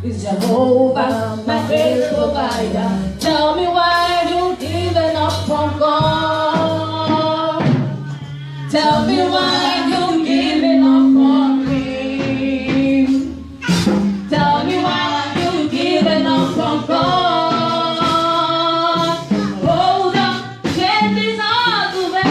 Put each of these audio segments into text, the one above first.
Is Jehovah my great provider? Tell me why you've given up on God. Tell me why you've given up on me. Tell me why you've given up on God. Hold up, get this out of the way.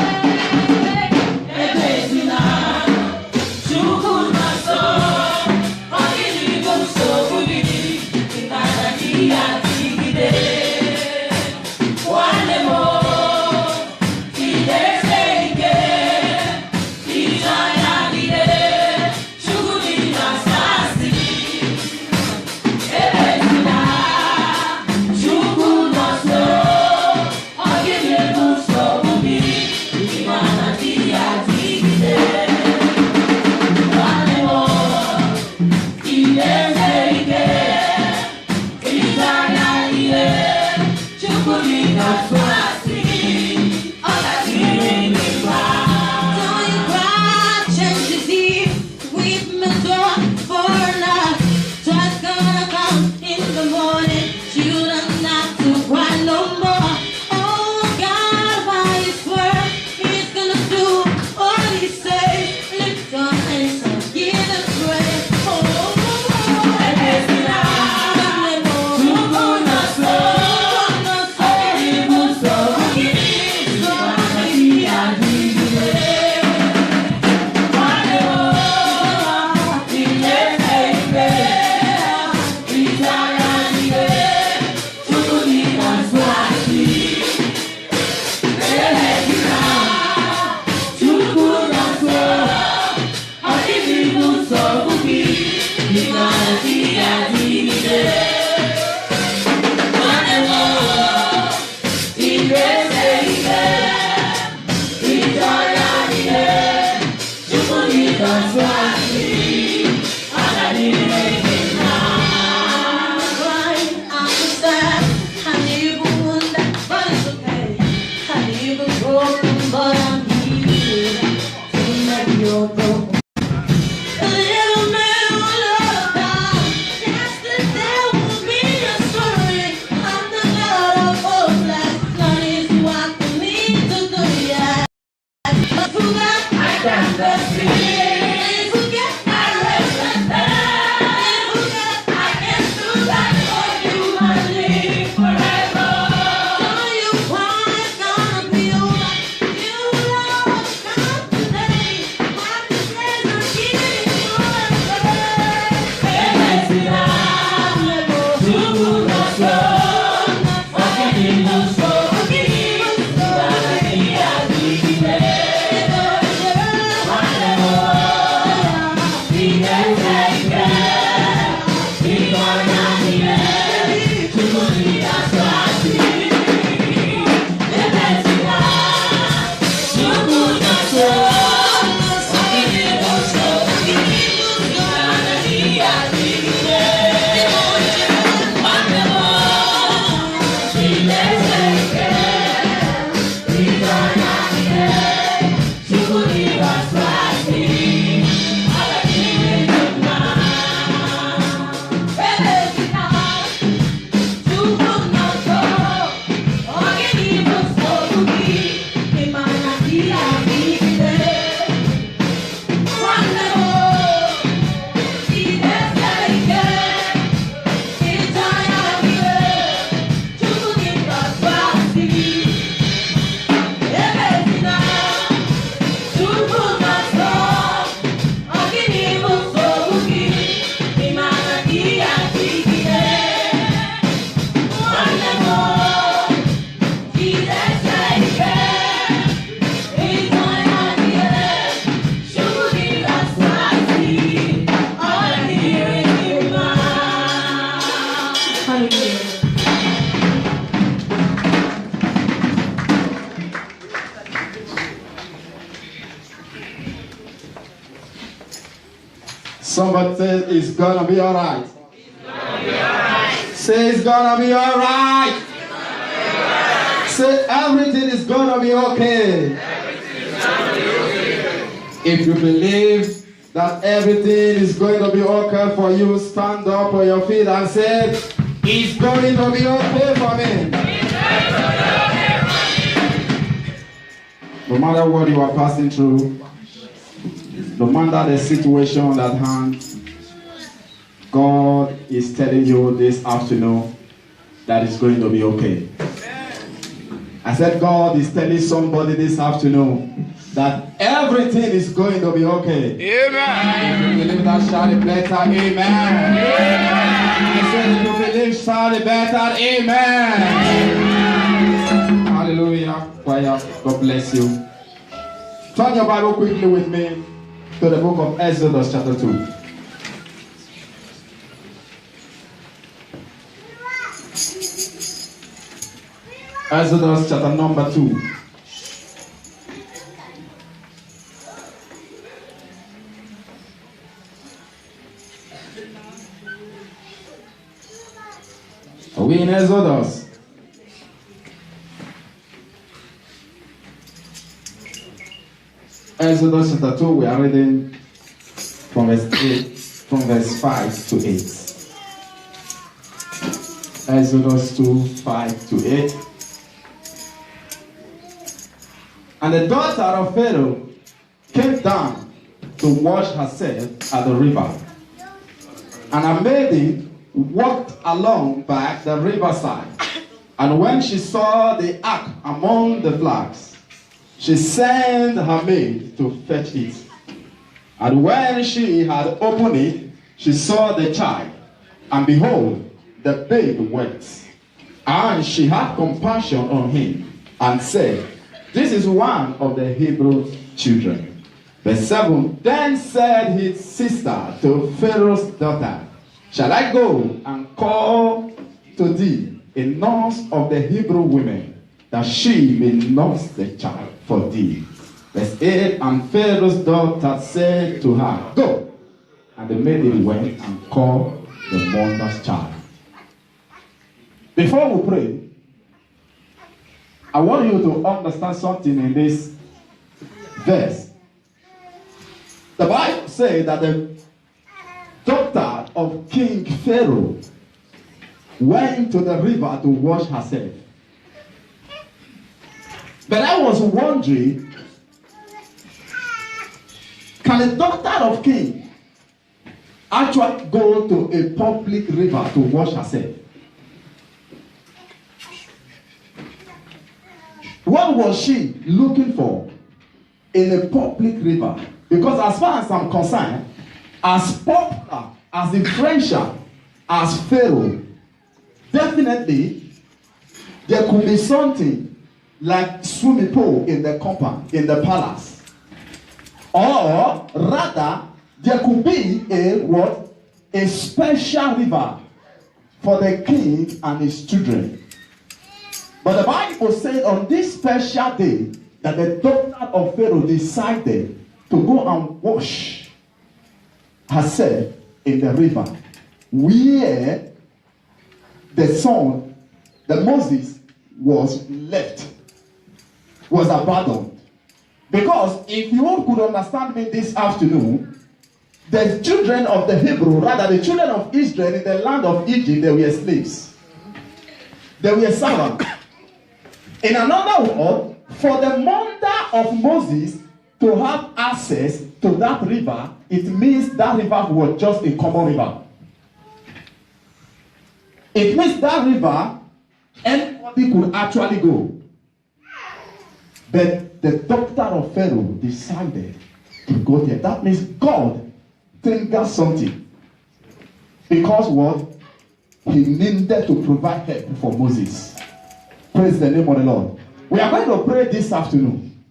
Somebody says it's gonna be alright. Say it's gonna be alright. Say everything is gonna be okay. If you believe that everything is going to be okay for you, stand up on your feet and say, it's going to be okay for me. No matter what you are passing through, no matter the situation at hand, God is telling you this afternoon that it's going to be okay. I said God is telling somebody this afternoon that everything is going to be okay. Amen. If you believe that, shout it better, amen. Amen. I said if you believe, shout it better, amen. Amen. Hallelujah. Choir, God bless you. Turn your Bible quickly with me to the book of Exodus chapter 2. Exodus chapter number 2. Are we in Exodus? Exodus chapter 2, we are reading from verse 5 to 8. Exodus 2, 5 to 8. And the daughter of Pharaoh came down to wash herself at the river. And her maiden walked along by the riverside. And when she saw the ark among the flags, she sent her maid to fetch it. And when she had opened it, she saw the child. And behold, the babe wept. And she had compassion on him and said, this is one of the Hebrew children. Verse 7, then said his sister to Pharaoh's daughter, shall I go and call to thee a nurse of the Hebrew women, that she may nurse the child for thee? Verse 8, and Pharaoh's daughter said to her, go. And the maiden went and called the mother's child. Before we pray, I want you to understand something in this verse. The Bible says that the daughter of King Pharaoh went to the river to wash herself. But I was wondering, can a daughter of king actually go to a public river to wash herself? What was she looking for in a public river? Because as far as I'm concerned, as popular, as influential as Pharaoh, definitely there could be something like swimming pool in the compound, in the palace. Or rather, there could be a special river for the king and his children. But the Bible said on this special day that the daughter of Pharaoh decided to go and wash herself in the river where the son, the Moses, was left, was abandoned. Because if you all could understand me this afternoon, the children of the Hebrew, rather the children of Israel in the land of Egypt, they were slaves. They were servants. In another word, for the mother of Moses to have access to that river, it means that river was just a common river. It means that river, anybody could actually go. But the daughter of Pharaoh decided to go there. That means God triggered something. Because what? He needed to provide help for Moses. Praise the name of the Lord. We are going to pray this afternoon.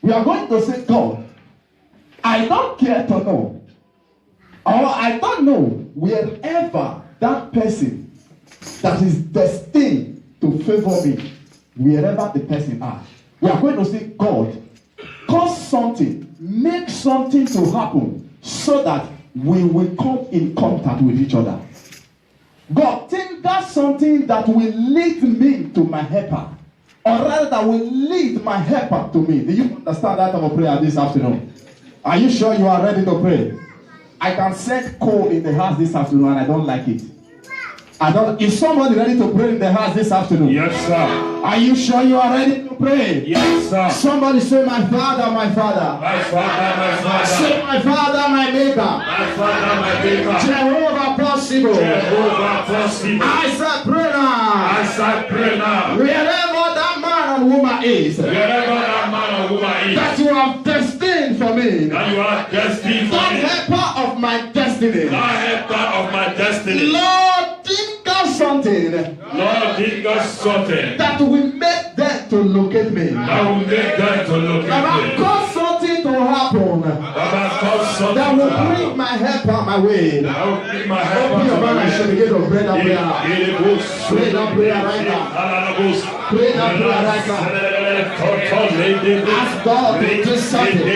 We are going to say, God, I don't care to know, or I don't know wherever that person that is destined to favor me, wherever the person are. We are going to say, God, cause something, make something to happen so that we will come in contact with each other. God, think that's something that will lead me to my helper, or rather that will lead my helper to me. Do you understand that type of prayer this afternoon? Are you sure you are ready to pray? I can set cold in the house this afternoon and I don't like it. Is somebody ready to pray in the house this afternoon? Yes, sir. Are you sure you are ready to pray? Yes, sir. Somebody say, my Father, my Father. My Father, my Father. Say, my Father, my Maker. My Father, my Maker. Jehovah possible. Jehovah possible. I said, pray now. I said, pray now. Wherever that man and woman is, Wherever that man or woman is, that you have destined for me, that you are destined for that me, helper of my destiny, that helper of my destiny, Lord, think of something Lord, think of something that will make them to locate me. that will make them to look at Baba, me. cause something to happen Baba, cause something that to will happen. bring my helper my way. That will bring my helper Open your to mouth my and should way. begin to pray that prayer. Pray that prayer right now. Pray that prayer right now. Ask God to do something.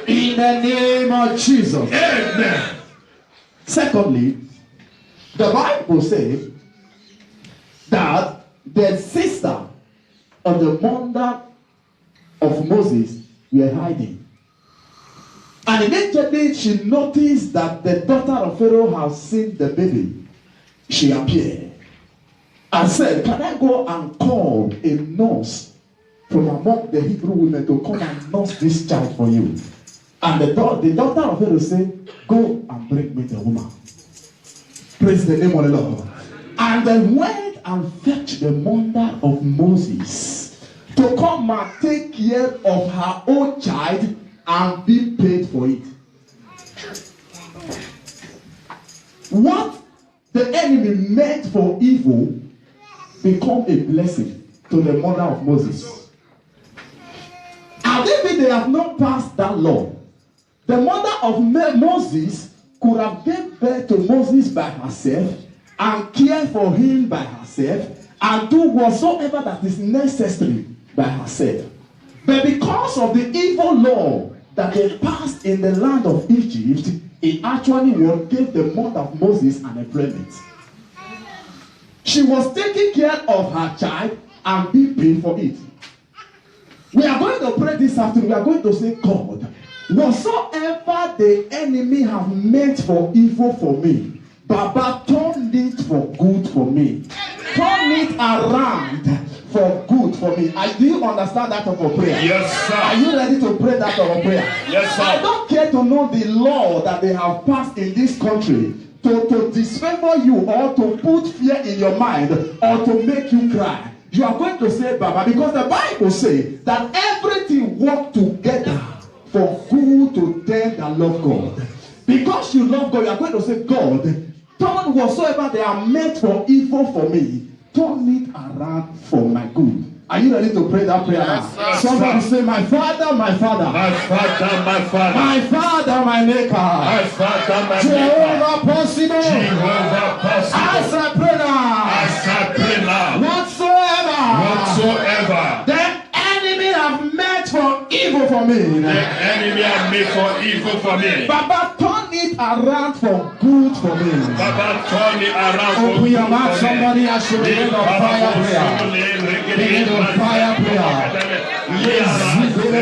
In the name of Jesus. Amen. Secondly, the Bible says that the sister of the mother of Moses were hiding. And immediately she noticed that the daughter of Pharaoh has seen the baby. She appeared and said, "Can I go and call a nurse from among the Hebrew women to come and nurse this child for you?" And the daughter of Pharaoh said, "Go and bring me the woman." Praise the name of the Lord. And they went and fetched the mother of Moses to come and take care of her own child and be paid for it. What the enemy meant for evil become a blessing to the mother of Moses. And even they have not passed that law, the mother of Moses could have given birth to Moses by herself and care for him by herself and do whatsoever that is necessary by herself. But because of the evil law that they passed in the land of Egypt, He actually gave the mother of Moses an employment. She was taking care of her child and being paid for it. We are going to pray this afternoon. We are going to say, God, whatsoever the enemy have meant for evil for me, Baba, turn it for good for me. Turn it around for good for me. Do you understand that of a prayer? Yes, sir. Are you ready to pray that of a prayer? Yes, sir. I don't care to know the law that they have passed in this country to disfavor you or to put fear in your mind or to make you cry. You are going to say, Baba, because the Bible says that everything works together for good to them that love God. Because you love God, you are going to say, God, turn whatsoever they are meant for evil for me, turn it around for my good. Are you ready to pray that prayer now? Yes, Somebody sir. say, my Father, my Father. My Father, my Father. My Father, my Maker. My Father, my Maker. Jehovah possible. Jehovah possible. As I pray now. As I pray now. Whatsoever the enemy have meant for evil for me, The enemy have made for evil for me. Baba, turn it around for good for me. Baba, turn it around for Open good your mouth, for me. somebody has to begin a fire prayer. Begin a fire prayer. Yes, the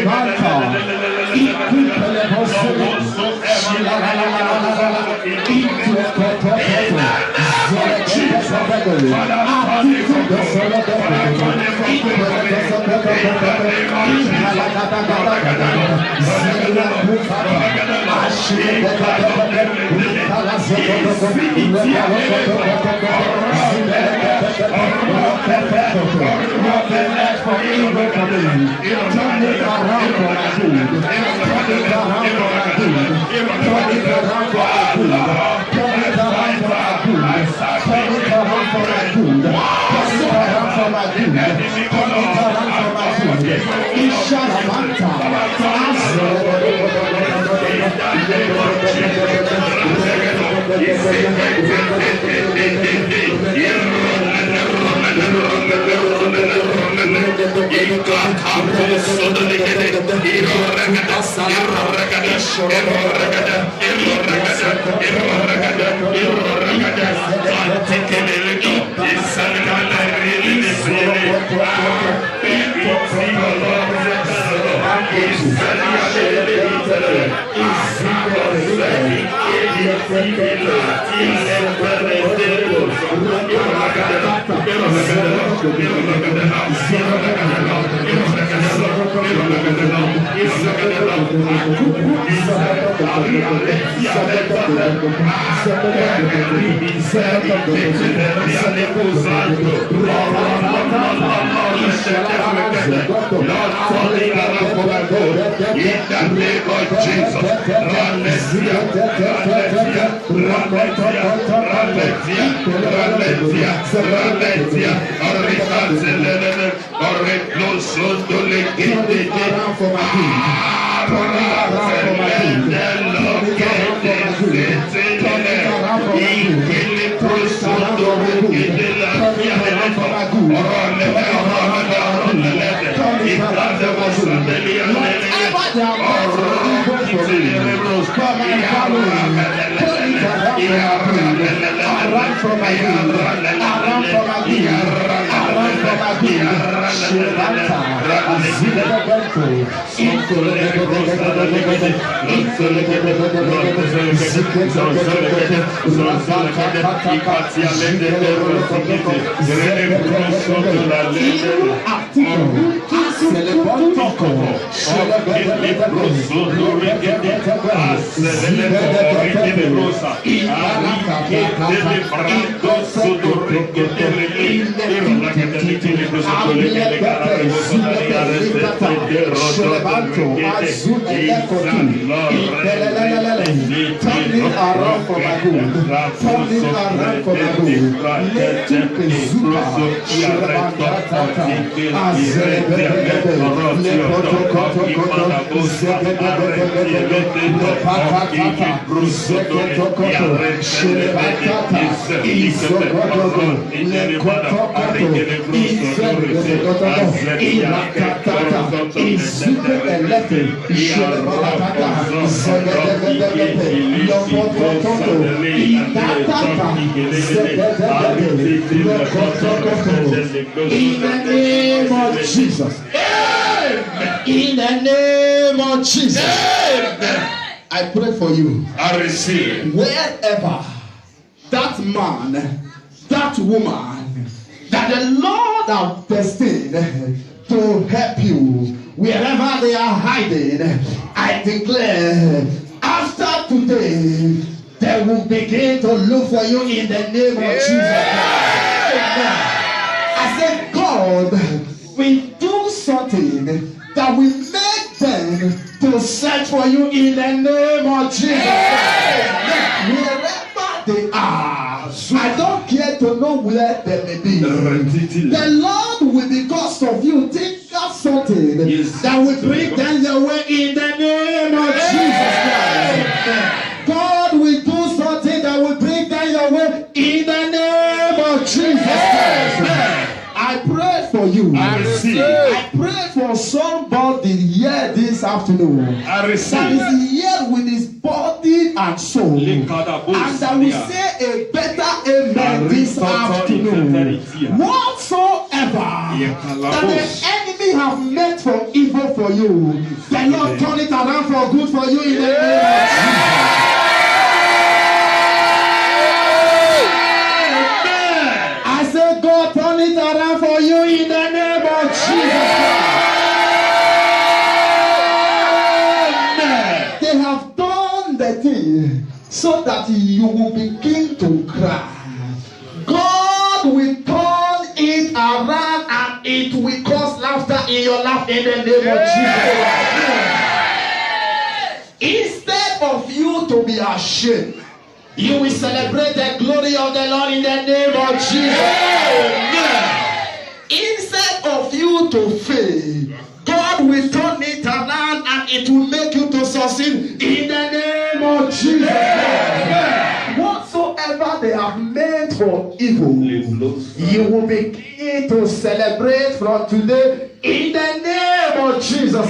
name of Jesus. In the name of Jesus. I pray for you. I receive. Wherever that man, that woman, that the Lord has destined to help you, wherever they are hiding, I declare, after today, they will begin to look for you in the name of Jesus. I said, God will do something that will make them to search for you in the name of Jesus. Wherever they are, I don't care to know where they may be. The Lord will, because of you, think of something that will bring them your way in the name of Jesus Christ. God will do something that will bring them your way in the name of Jesus Christ. I pray for you. I receive. I pray for somebody here this afternoon. I receive. That is here with his body and soul. And that will say a better amen this afternoon. Whatsoever that the enemy have meant for evil for you, the Lord turn it around for good for you in the name of Jesus. God turn it around for you in the name of Jesus. They have done the thing so that you will begin to cry. God will turn it around and it will cause laughter in your life in the name of Jesus. Instead of you to be ashamed, you will celebrate the glory of the Lord in the name of Jesus. Instead of you to fail, God will turn it around and it will make you to succeed in the name of Jesus. Whatsoever they have meant for evil, you will begin to celebrate from today in the name of Jesus.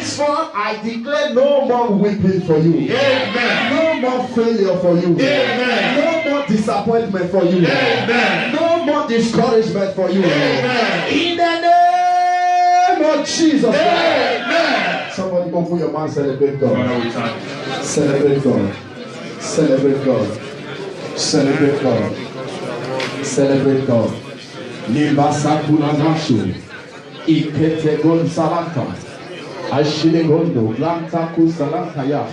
Henceforth, I declare no more weeping for you. Amen. No more failure for you. Amen. No more disappointment for you. Amen. No more discouragement for you. Amen. In the name of Jesus. Amen. Somebody go put your man, celebrate God. Celebrate God. Celebrate God. Celebrate God. Celebrate God. Libasakuna Nashu. Ikete Gonsalanta. Ashiligondo. Lantaku Salantaya.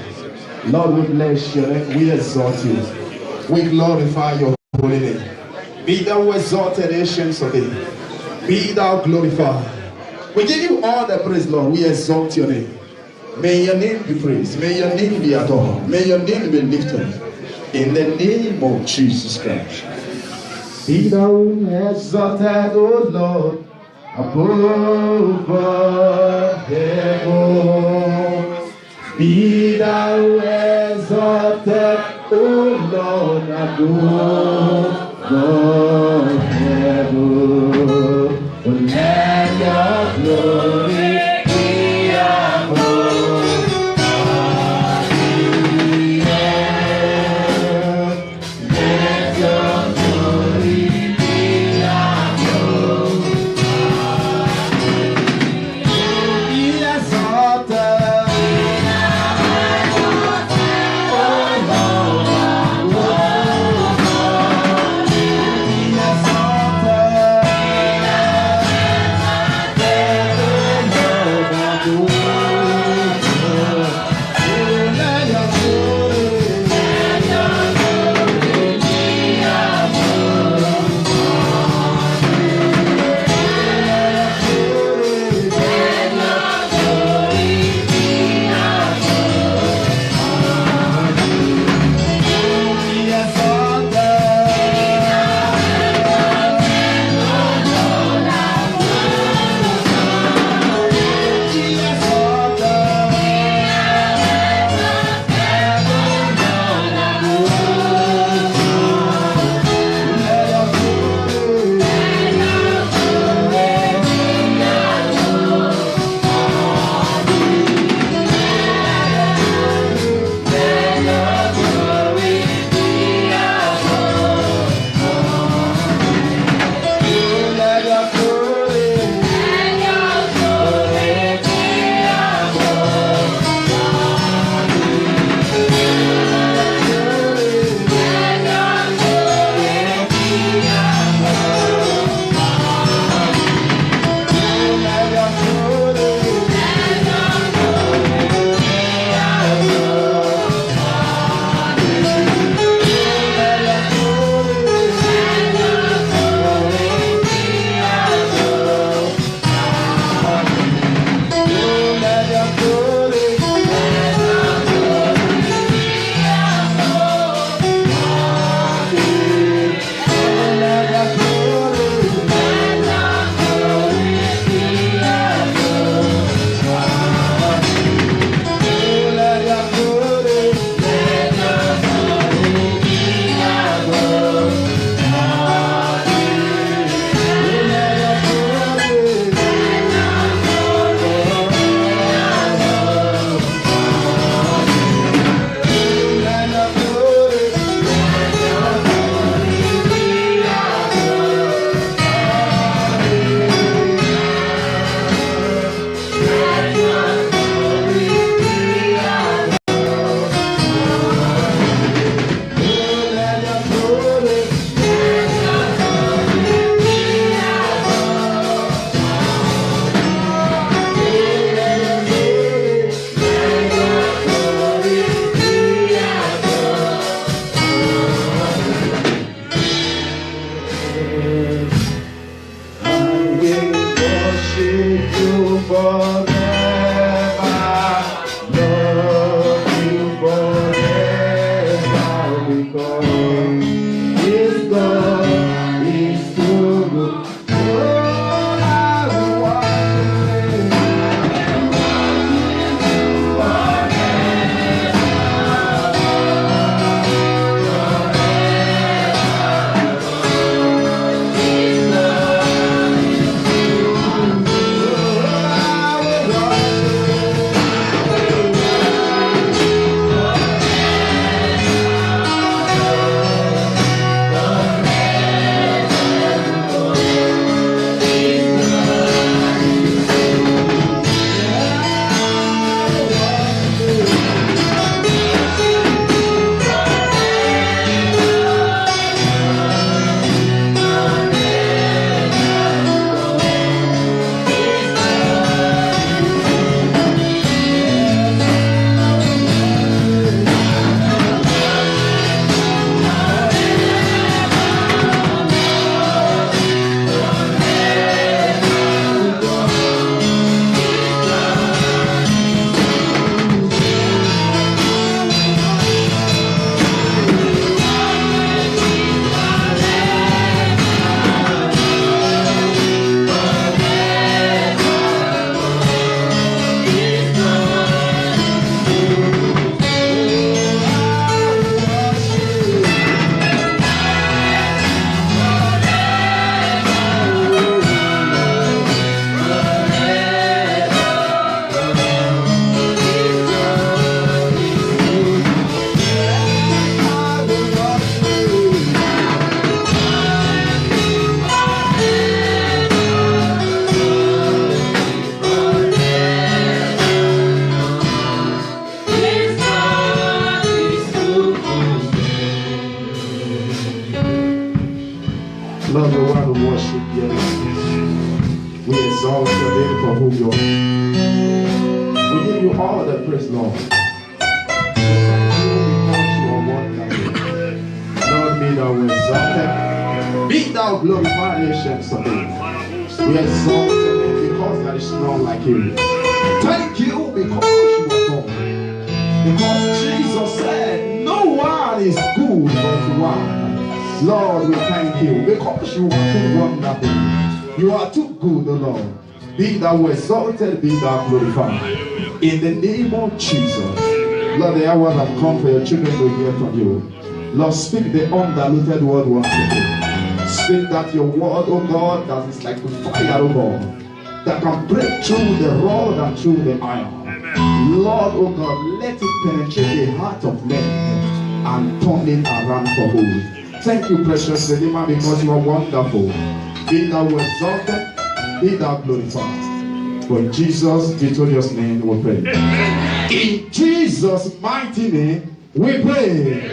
Lord, we bless you and we exalt you. We glorify your holy name. Be thou exalted, ancients of days. Be thou glorified. We give you all the praise, Lord. We exalt your name. May your name be praised. May your name be adored. May your name be lifted. In the name of Jesus Christ. Be thou exalted, O Lord, above heaven. Be thou exalted, O Lord, above heaven. Let your glory be above the earth. Let your glory be above be exalted. Oh Lord, be exalted. Lord, we want to worship you. We exalt your name for who you are. We give you all the praise, Lord. We thank you because you are wonderful. Lord, be thou exalted. Be thou glorified, ancients of days. We exalt your name because there is none like you. Thank you because you are God. Because Jesus said, no one is good but one. Lord, we thank you because you are too wonderful. You are too good, O Lord. Be thou exalted, be thou glorified. In the name of Jesus. Lord, the hour has come for your children to hear from you. Lord, speak the undiluted word once again. Speak that your word, oh God, that is like the fire, oh God, that can break through the rod and through the iron. Lord, oh God, let it penetrate the heart of men and turn it around for good. Thank you, precious Redeemer, because you are wonderful. Be thou exalted, be thou glorified. For in Jesus' victorious name we pray. In Jesus' mighty name we pray.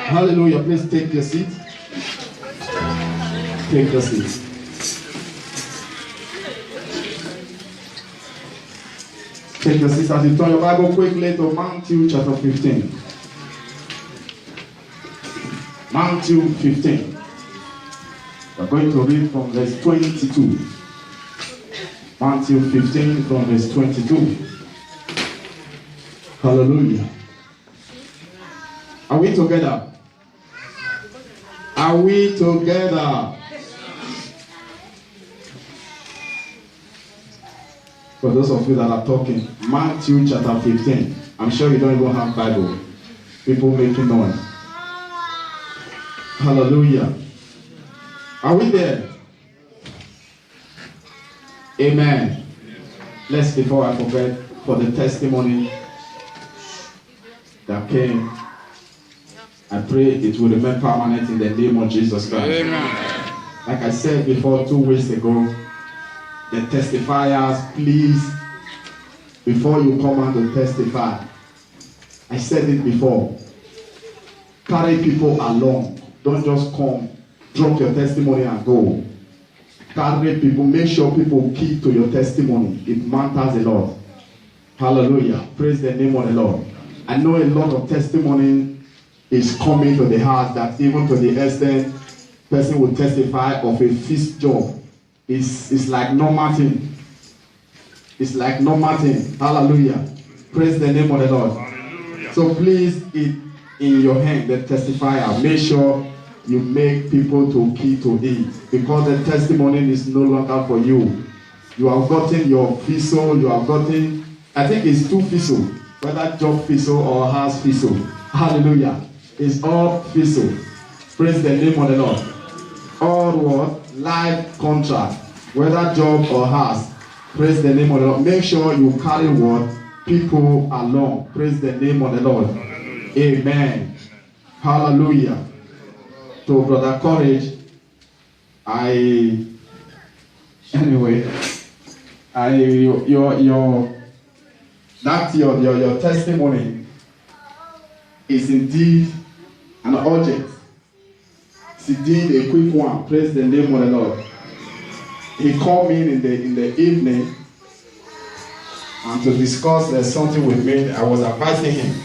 Hallelujah. Please take your seat. Take your seat. Take your seat as you turn your Bible quickly to Matthew chapter 15. Matthew 15. We're going to read from verse 22. Matthew 15 from verse 22. Hallelujah. Are we together? Are we together? For those of you that are talking, Matthew chapter 15. I'm sure you don't even have Bible. People making noise. Hallelujah. Are we there? Amen. Let's, before I forget, for the testimony that came, I pray it will remain permanent in the name of Jesus Christ. Amen. Like I said before 2 weeks ago, the testifiers, please, before you come out to testify, I said it before, carry people along. Don't just come, drop your testimony and go. Carry people, make sure people keep to your testimony. It matters a lot. Hallelujah. Praise the name of the Lord. I know a lot of testimony is coming to the heart that even to the extent person will testify of a feast job. It's like normal thing. It's like normal thing. Hallelujah. Praise the name of the Lord. Hallelujah. So please, it in your hand, the testifier, make sure you make people to key to it, because the testimony is no longer for you. You have gotten your FISO, you have gotten, I think it's 2 FISO, whether job FISO or house FISO. Hallelujah. It's all FISO. Praise the name of the Lord. All what? Life contract, whether job or house. Praise the name of the Lord. Make sure you carry what? People along. Praise the name of the Lord. Hallelujah. Amen. Hallelujah. To Brother Courage, your testimony is indeed an urgent. It's indeed a quick one. Praise the name of the Lord. He called me in the evening and to discuss something with me. I was advising him.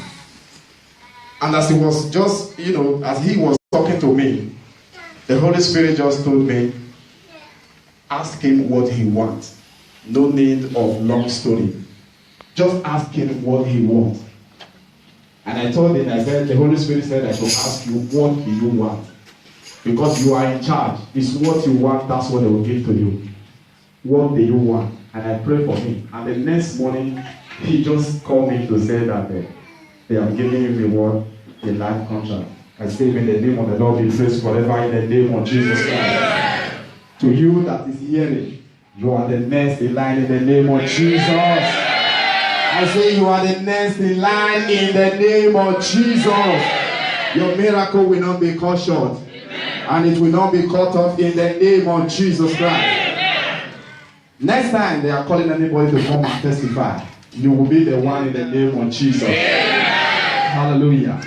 And as he was just, as he was talking to me, the Holy Spirit just told me, ask him what he wants. No need of long story. Just ask him what he wants. And I told him, I said, the Holy Spirit said I should ask you, what do you want? Because you are in charge. It's what you want, that's what they will give to you. What do you want? And I prayed for him. And the next morning, he just called me to say that they have given me what? A life contract. I say, in the name of the Lord, be praised forever in the name of Jesus Christ. Yeah. To you that is hearing, you are the next in line in the name of Jesus. I say, you are the next in line in the name of Jesus. Your miracle will not be cut short. And it will not be cut off in the name of Jesus Christ. Next time they are calling anybody to come and testify, you will be the one in the name of Jesus. Hallelujah.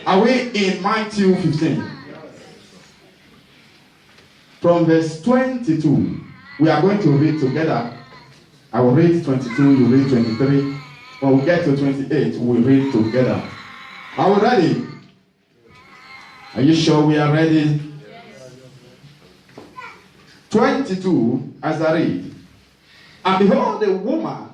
Are we in Matthew 15? From verse 22, we are going to read together. I will read 22, you read 23. When we get to 28, we'll read together. Are we ready? Are you sure we are ready? 22, as I read. And behold, the woman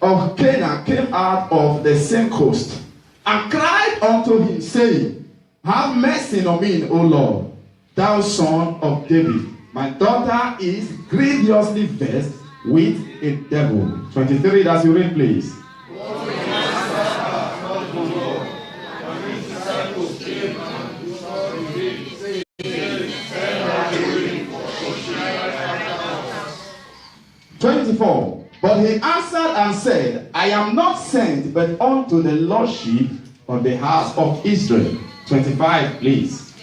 of Canaan came out of the same coast and cried unto him, saying, have mercy on me, O Lord, thou son of David. My daughter is grievously vexed with a devil. 23, as you read, please. 24. But he answered and said, I am not sent but unto the lordship of the house of Israel. 25, please.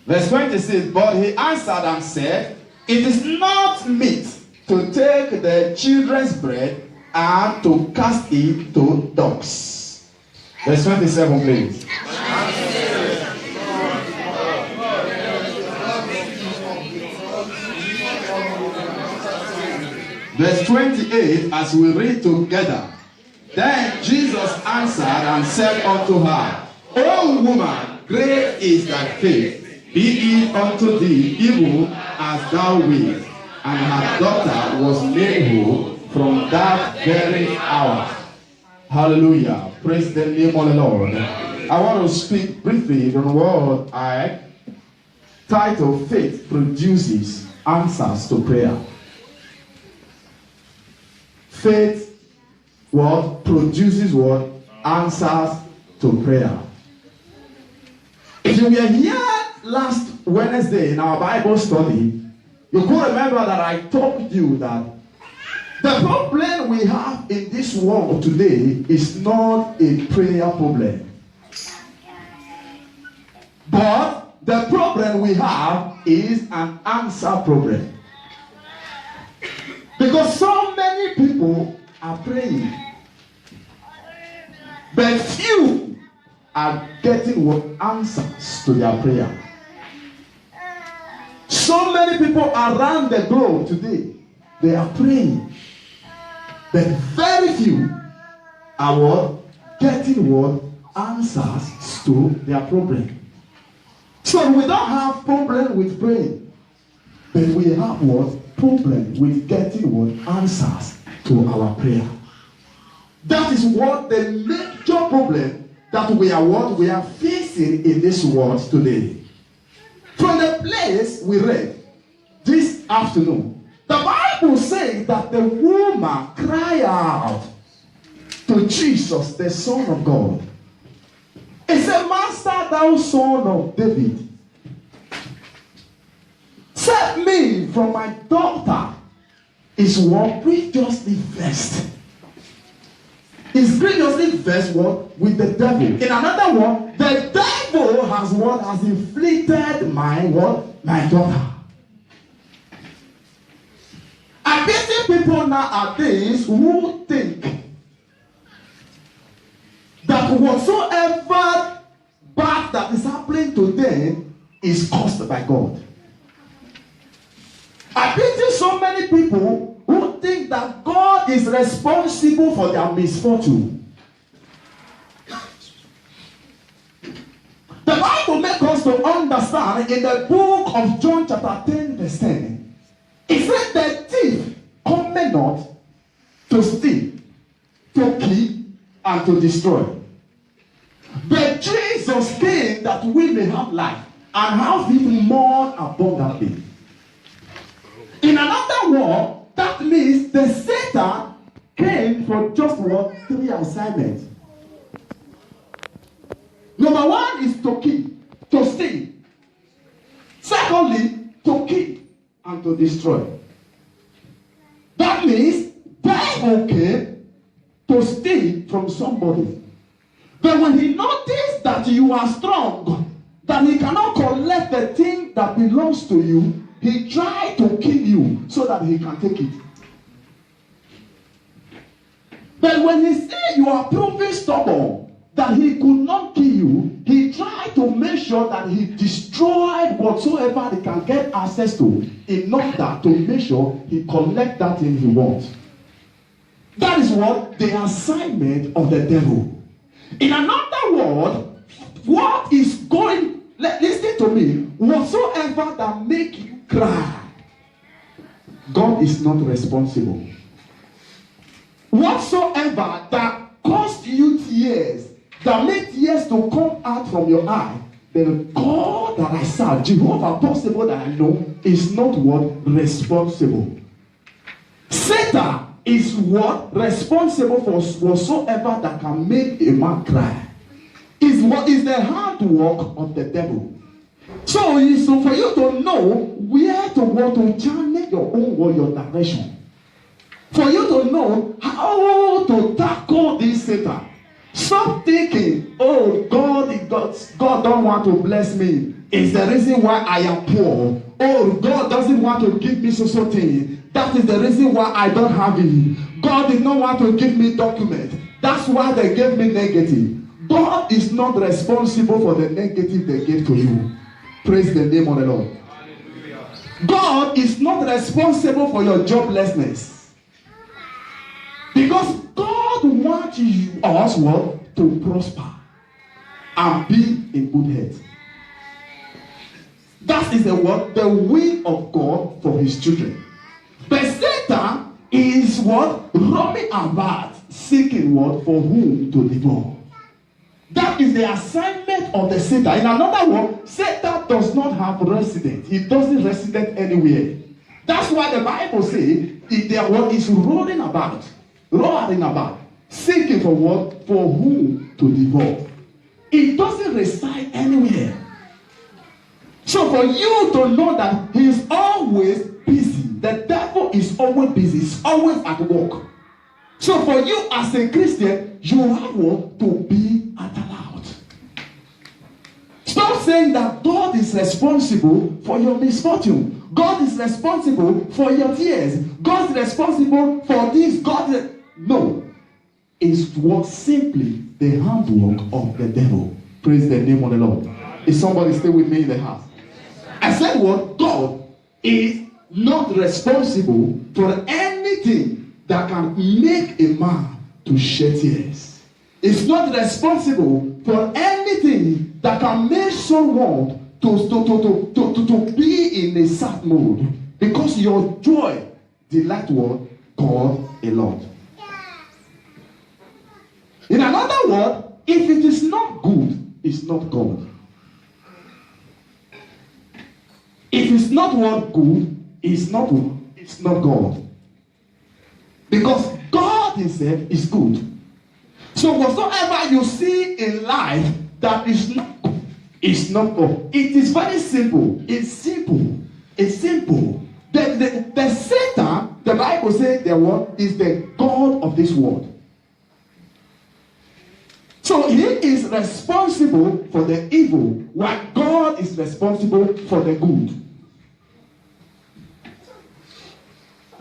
Verse 26. But he answered and said, it is not meet to take the children's bread and to cast it to dogs. Verse 27, please. Verse 28, as we read together. Then Jesus answered and said unto her, O woman, great is thy faith. Be it unto thee even as thou wilt. And her daughter was made whole from that very hour. Hallelujah. Praise the name of the Lord. I want to speak briefly on what I title Faith Produces Answers to Prayer. Faith what produces what? Answers to prayer. If you were here last Wednesday in our Bible study, you could remember that I told you that the problem we have in this world today is not a prayer problem. But the problem we have is an answer problem. Because so many people are praying, but few are getting what answers to their prayer. So many people around the globe today, they are praying, but very few are what? Getting what? Answers to their problem. So we don't have problem with praying, but we have what? Problem with getting what? Answers to our prayer. That is what the major problem that we are facing in this world today. From the place we read this afternoon, the Bible says that the woman cried out to Jesus, the Son of God. It said, Master, thou Son of David, save me from my daughter. Is what grievously vexed. Is grievously vexed what? With the devil. In another one, the devil has what? Has inflicted my what? My daughter. I pity people nowadays who think that whatsoever bad that is happening to them is caused by God. I pity so many people who think that God is responsible for their misfortune. The Bible makes us to understand in the book of John chapter 10 verse 10. It says the thief cometh not to steal, to kill, and to destroy. But Jesus came that we may have life and have it more abundantly. In another word, that means the Satan came for just what? 3 assignments. Number 1 is to kill, to steal. Secondly, to kill and to destroy. That means devil came to steal from somebody. But when he noticed that you are strong, that he cannot collect the thing that belongs to you, he tried to kill you so that he can take it. But when he said you are proving stubborn, that he could not kill you, he tried to make sure that he destroyed whatsoever he can get access to in order to make sure he collect that thing he wants. That is what the assignment of the devil. In another word, what is going, listen to me, whatsoever that make you cry, God is not responsible. Whatsoever that caused you tears, that made tears to come out from your eye, then God that I serve, Jehovah possible that I know, is not what? Responsible. Satan is what? Responsible for whatsoever that can make a man cry. Is what is the hard work of the devil. So for you to know where to go to channel your own word, your direction. For you to know how to tackle this Satan. Stop thinking, oh, God don't want to bless me. It's the reason why I am poor. Oh, God doesn't want to give me so thing. That is the reason why I don't have it. God did not want to give me document. That's why they gave me negative. God is not responsible for the negative they give to you. Praise the name of the Lord. God is not responsible for your joblessness. Because God wants us what? To prosper and be in good health. That is the word, the will of God for his children. But Satan is what? Roaming about, seeking what? For whom to devour. That is the assignment of the Satan. In another word, Satan does not have residence. He doesn't resident anywhere. That's why the Bible says their word is roaring about, seeking for what? For whom to devour. It doesn't reside anywhere. So for you to know that he is always busy, the devil is always busy, he's always at work. So for you as a Christian, you have what? To be at alert. Stop saying that God is responsible for your misfortune. God is responsible for your tears. God is responsible for this. No. It's what simply the handwork of the devil. Praise the name of the Lord. Is somebody still with me in the house? I said what? God is not responsible for anything that can make a man to shed tears. It's not responsible for anything that can make someone to be in a sad mood. Because your joy delight what? God alone. In another word, if it is not good, it's not God. If it's not what good, it's not God. Because God himself is good. So whatsoever you see in life that is not good, is not God. It is very simple. It's simple. It's simple. The Satan, the Bible says the word is the God of this world. So he is responsible for the evil, while God is responsible for the good.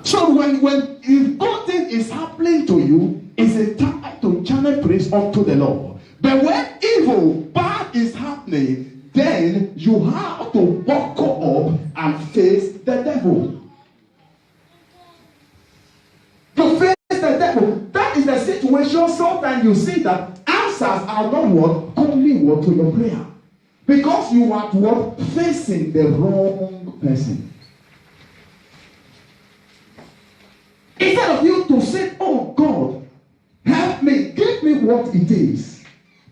So when if good thing is happening to you, it's a time to channel praise unto the Lord. But when evil, bad is happening, then you have to buckle up and face the devil. To face the devil. That is the situation. Sometimes you see that answers are not what coming what to your prayer. Because you are what facing the wrong person. Instead of you to say, oh God, help me, give me what it is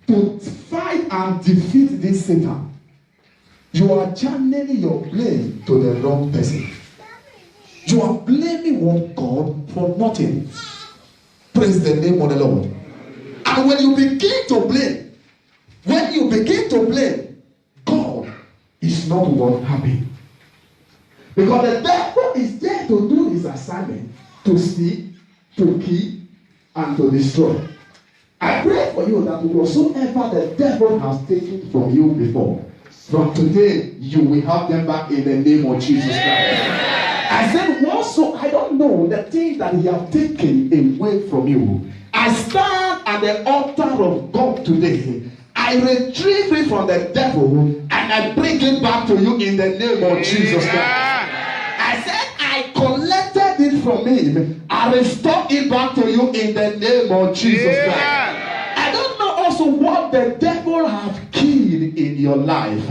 to fight and defeat this Satan, you are channeling your blame to the wrong person. You are blaming what God for nothing. Praise the name of the Lord. And when you begin to blame, God is not what happy. Because the devil is there to do his assignment. To steal, to kill, and to destroy. I pray for you that whatsoever the devil has taken from you before, from today you will have them back in the name of Jesus Christ. I said, also, I don't know the things that he has taken away from you. I stand at the altar of God today. I retrieve it from the devil and I bring it back to you in the name of Jesus Christ. I said, I collected it from him. I restore it back to you in the name of Jesus Christ. I don't know also what the devil have killed in your life.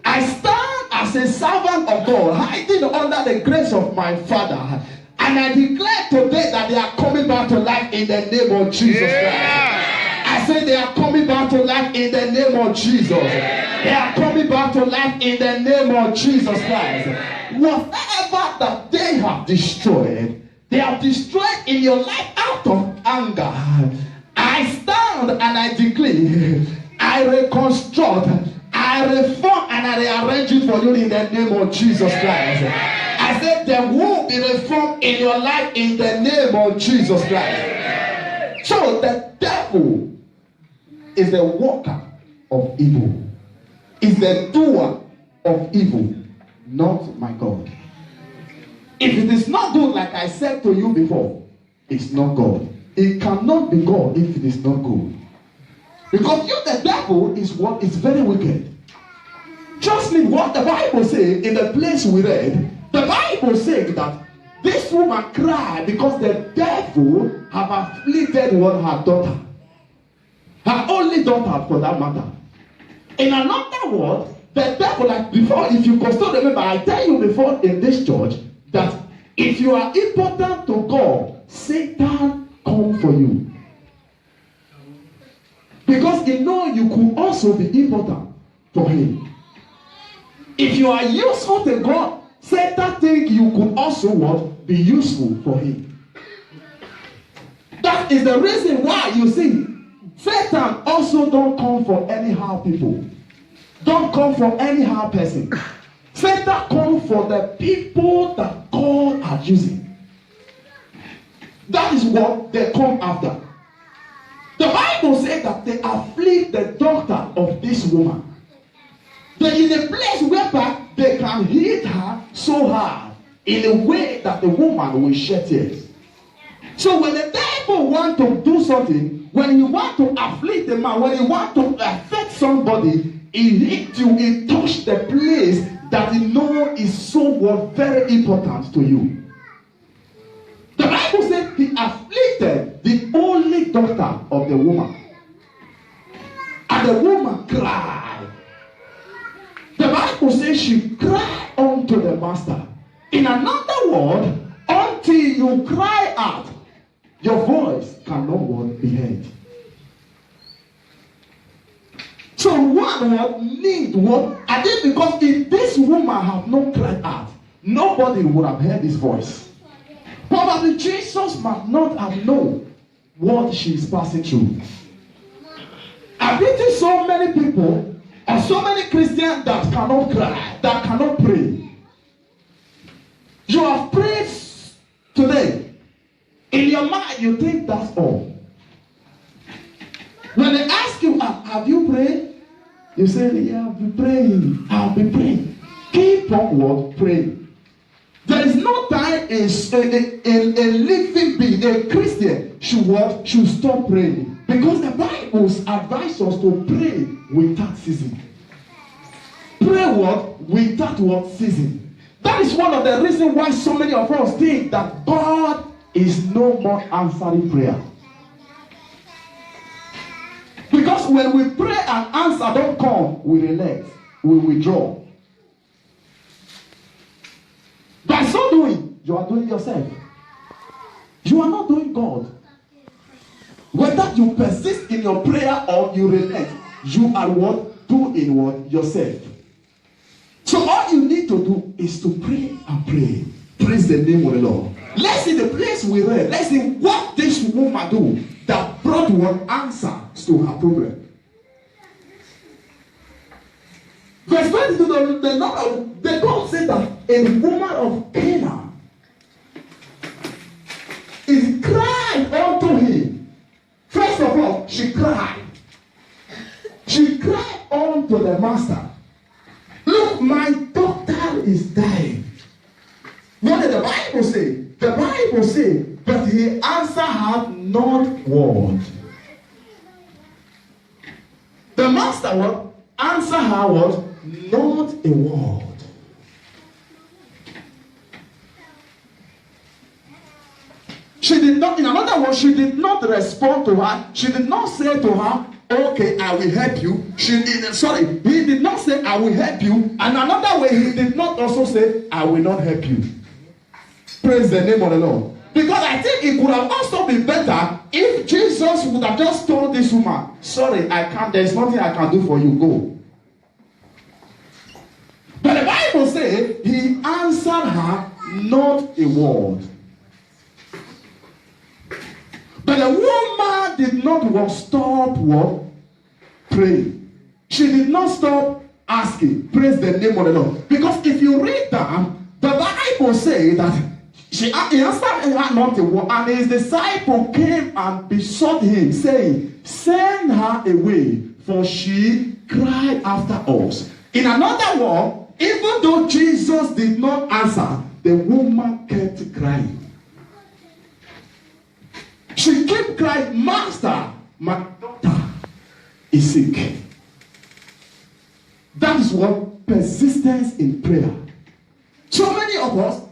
I stand as a servant of God, hiding under the grace of my Father. And I declare today that they are coming back to life in the name of Jesus Christ. I say they are coming back to life in the name of Jesus. They are coming back to life in the name of Jesus Christ. Whatever that they have destroyed in your life out of anger. I stand and I declare, I reconstruct, I reform and I rearrange it for you in the name of Jesus Christ. I said there will be reform in your life in the name of Jesus Christ. So the devil is the worker of evil. Is the doer of evil, not my God. If it is not good, like I said to you before, it's not God. It cannot be God if it is not good. Because the devil is what is very wicked. Trust me, what the Bible says in the place we read, the Bible says that this woman cried because the devil have afflicted her daughter. Her only daughter for that matter. In another word, the devil, like before, if you can still remember, I tell you before in this church that if you are important to God, Satan come for you. Because he knows you could also be important for him. If you are useful to God, Satan think you could also what? Be useful for him. That is the reason why you see Satan also don't come for anyhow people. Don't come for anyhow person. Satan come for the people that God are using. That is what they come after. The Bible says that they afflict the daughter of this woman. They're in a place whereby they can hit her so hard in a way that the woman will shed tears. So when the devil want to do something, when he want to afflict the man, when he want to affect somebody, he hit you, he touch the place that he know is so very important to you. The Bible says he afflicted the only daughter of the woman. And the woman cried. The Bible says she cried unto the master. In another word, until you cry out, your voice cannot be heard. So one would need what? I think because if this woman had not cried out, nobody would have heard his voice. Probably Jesus might not have known what she is passing through. I've been so many people and so many Christians that cannot cry, that cannot pray. You have prayed today. In your mind, you think that's all. When they ask you, have you prayed? You say, yeah, I've been praying. I've been praying. Keep on what? Praying. There is no time a living being, a Christian, should stop praying. Because the Bible advises us to pray without ceasing. Pray what? Without what? Ceasing. That is one of the reasons why so many of us think that God is no more answering prayer. Because when we pray and answer don't come, we relent, we withdraw. By so doing, you are doing yourself. You are not doing God. Whether you persist in your prayer or you relent, you are what? Doing what? Yourself. So all you need to do is to pray and pray. Praise the name of the Lord. Let's see the place we read. Let's see what this woman do that brought one answer to her problem. Verse 22, the God said that a woman of Canaan is cried unto him. First of all, she cried. She cried unto the master. Look, my daughter is dying. What did the Bible say? The Bible says, but he answered her not word. The master what? Answer her what? Not a word. She did not, in another word, she did not respond to her. She did not say to her, okay, I will help you. He did not say, I will help you. And another way, he did not also say, I will not help you. Praise the name of the Lord. Because I think it could have also been better if Jesus would have just told this woman, sorry, I can't, there's nothing I can do for you, go. But the Bible says, he answered her not a word. But the woman did not stop what? Praying. She did not stop asking. Praise the name of the Lord. Because if you read that, the Bible says that he answered her not a word, and his disciple came and besought him, saying, send her away, for she cried after us. In another word, even though Jesus did not answer, the woman kept crying. She kept crying, Master, my daughter is sick. That is what persistence in prayer. So many of us,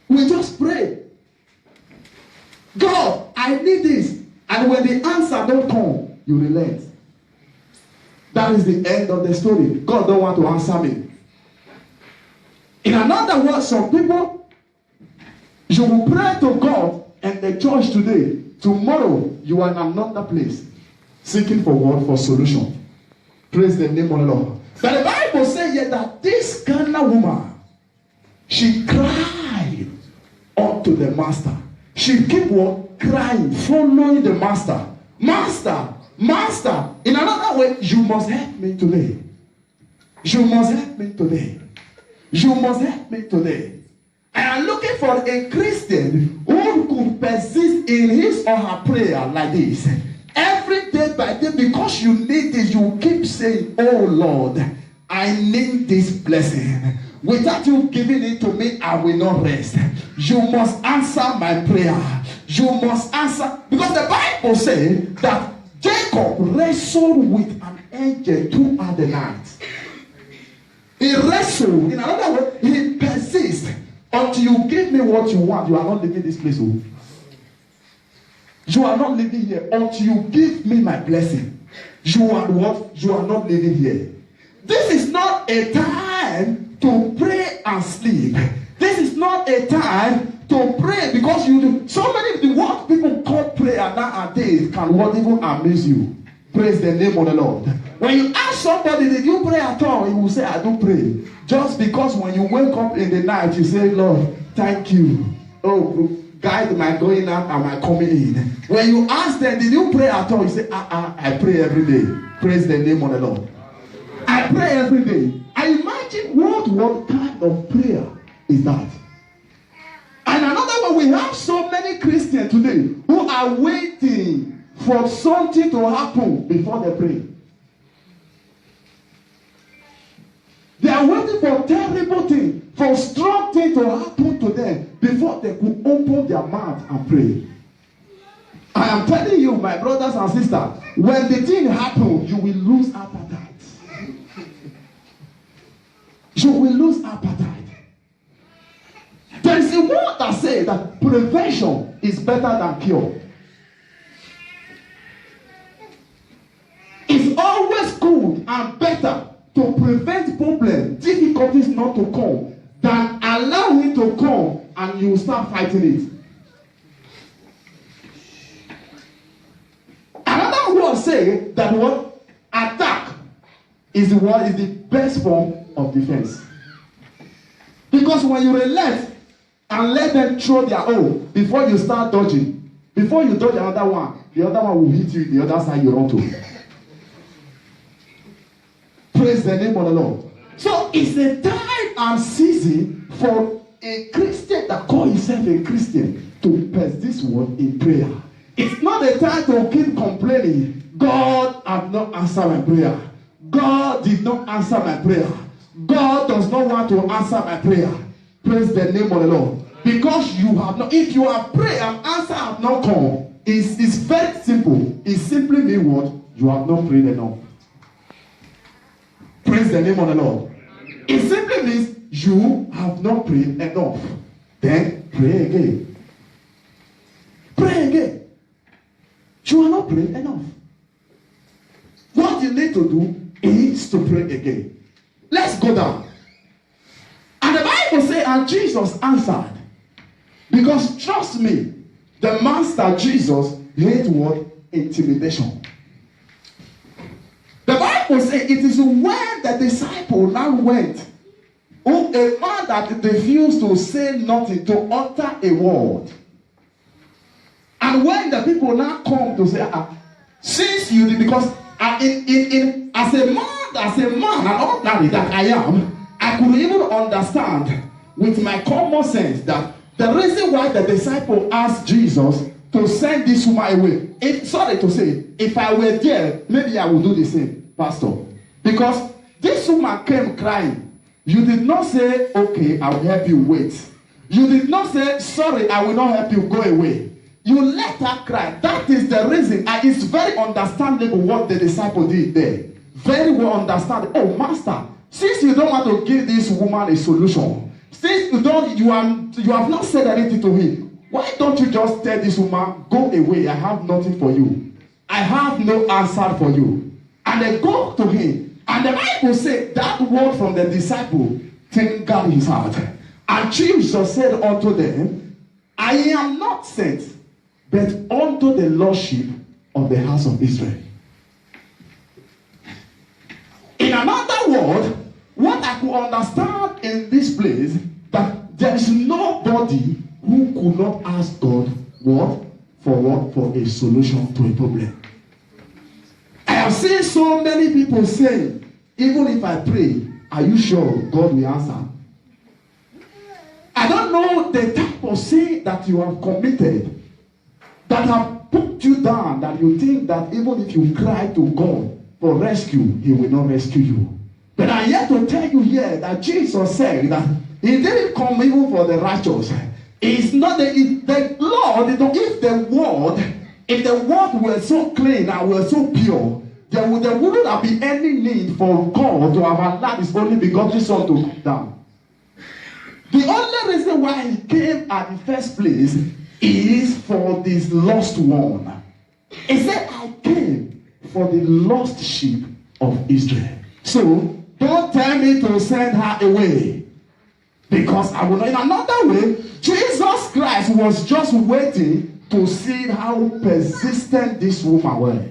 we just pray. God, I need this. And when the answer don't come, you relent. That is the end of the story. God don't want to answer me. In another word, some people, you will pray to God and the church today. Tomorrow, you are in another place, seeking for what? For solution. Praise the name of the Lord. But the Bible says yet that this kind of woman, she cried unto the master. She kept what? Crying, following the master. Master, master. In another way, you must help me today. You must help me today. You must help me today. I am looking for a Christian who could persist in his or her prayer like this. Every day by day, because you need this, you keep saying, oh Lord, I need this blessing. Without you giving it to me, I will not rest. You must answer my prayer. You must answer. Because the Bible says that Jacob wrestled with an angel throughout the night. He wrestled. In another word, he persists. Until you give me what you want, you are not leaving this place. Oh. You are not living here until you give me my blessing. You are what? You are not living here. This is not a time to pray and sleep. This is not a time to pray because you do. So many what people call prayer nowadays can what even amuse you. Praise the name of the Lord. When you ask somebody, did you pray at all? He will say, I do pray. Just because when you wake up in the night, you say, Lord, thank you. Oh, guide my going out and my coming in. When you ask them, did you pray at all? You say, I pray every day. Praise the name of the Lord. I pray every day. I imagine what kind of prayer is that? And another one, we have so many Christians today who are waiting for something to happen before they pray. They are waiting for terrible things, for strong things to happen to them before they could open their mouth and pray. I am telling you, my brothers and sisters, when the thing happens, you will lose appetite. You will lose appetite. There is a word that says that prevention is better than cure. It's always good and better to prevent problems, difficulties not to come, than allow it to come and you start fighting it. Another word say that what attack is the best form of defense. Because when you relent and let them throw their own before you start dodging, before you dodge another one, the other one will hit you the other side you run to. Praise the name of the Lord. So it's a time and season for a Christian that calls himself a Christian to press this word in prayer. It's not a time to keep complaining. God has not answered my prayer. God did not answer my prayer. God does not want to answer my prayer. Praise the name of the Lord. Because you have not, if you have prayed and answer have not come, it's very simple. It simply means what? You have not prayed enough. Praise the name of the Lord. It simply means you have not prayed enough. Then pray again. Pray again. You are not praying enough. What you need to do is to pray again. Let's go down. And the Bible says, and Jesus answered. Because trust me, the master Jesus hates what? Intimidation. The Bible says it is when the disciple now went, a man that refused to say nothing, to utter a word. And when the people now come to say, since you did, because as a man, an ordinary that I am, I could even understand with my common sense that the reason why the disciple asked Jesus to send this woman away, if I were there, maybe I would do the same, Pastor. Because this woman came crying. You did not say, okay, I will help you, wait. You did not say, sorry, I will not help you, go away. You let her cry. That is the reason. And it's very understandable what the disciple did there. Very well understandable. Oh, master, since you don't want to give this woman a solution, since you have not said anything to him, why don't you just tell this woman, go away, I have nothing for you. I have no answer for you. And they go to him. And the Bible said that word from the disciple tingled his heart. And Jesus said unto them, I am not sent, but unto the lordship of the house of Israel. In another word, what I could understand in this place, that there is nobody who could not ask God what? For a solution to a problem. I have seen so many people saying, even if I pray, are you sure God will answer? I don't know the type of sin that you have committed that have put you down, that you think that even if you cry to God for rescue, he will not rescue you. But I'm here to tell you here that Jesus said that he didn't come even for the righteous. It's not the Lord, if the word were so clean and were so pure, there wouldn't have been any need for God to have allowed his only begotten Son to come down. The only reason why he came at the first place is for this lost one. He said, I came for the lost sheep of Israel. So, don't tell me to send her away, because I will not. In another way, Jesus Christ was just waiting to see how persistent this woman was.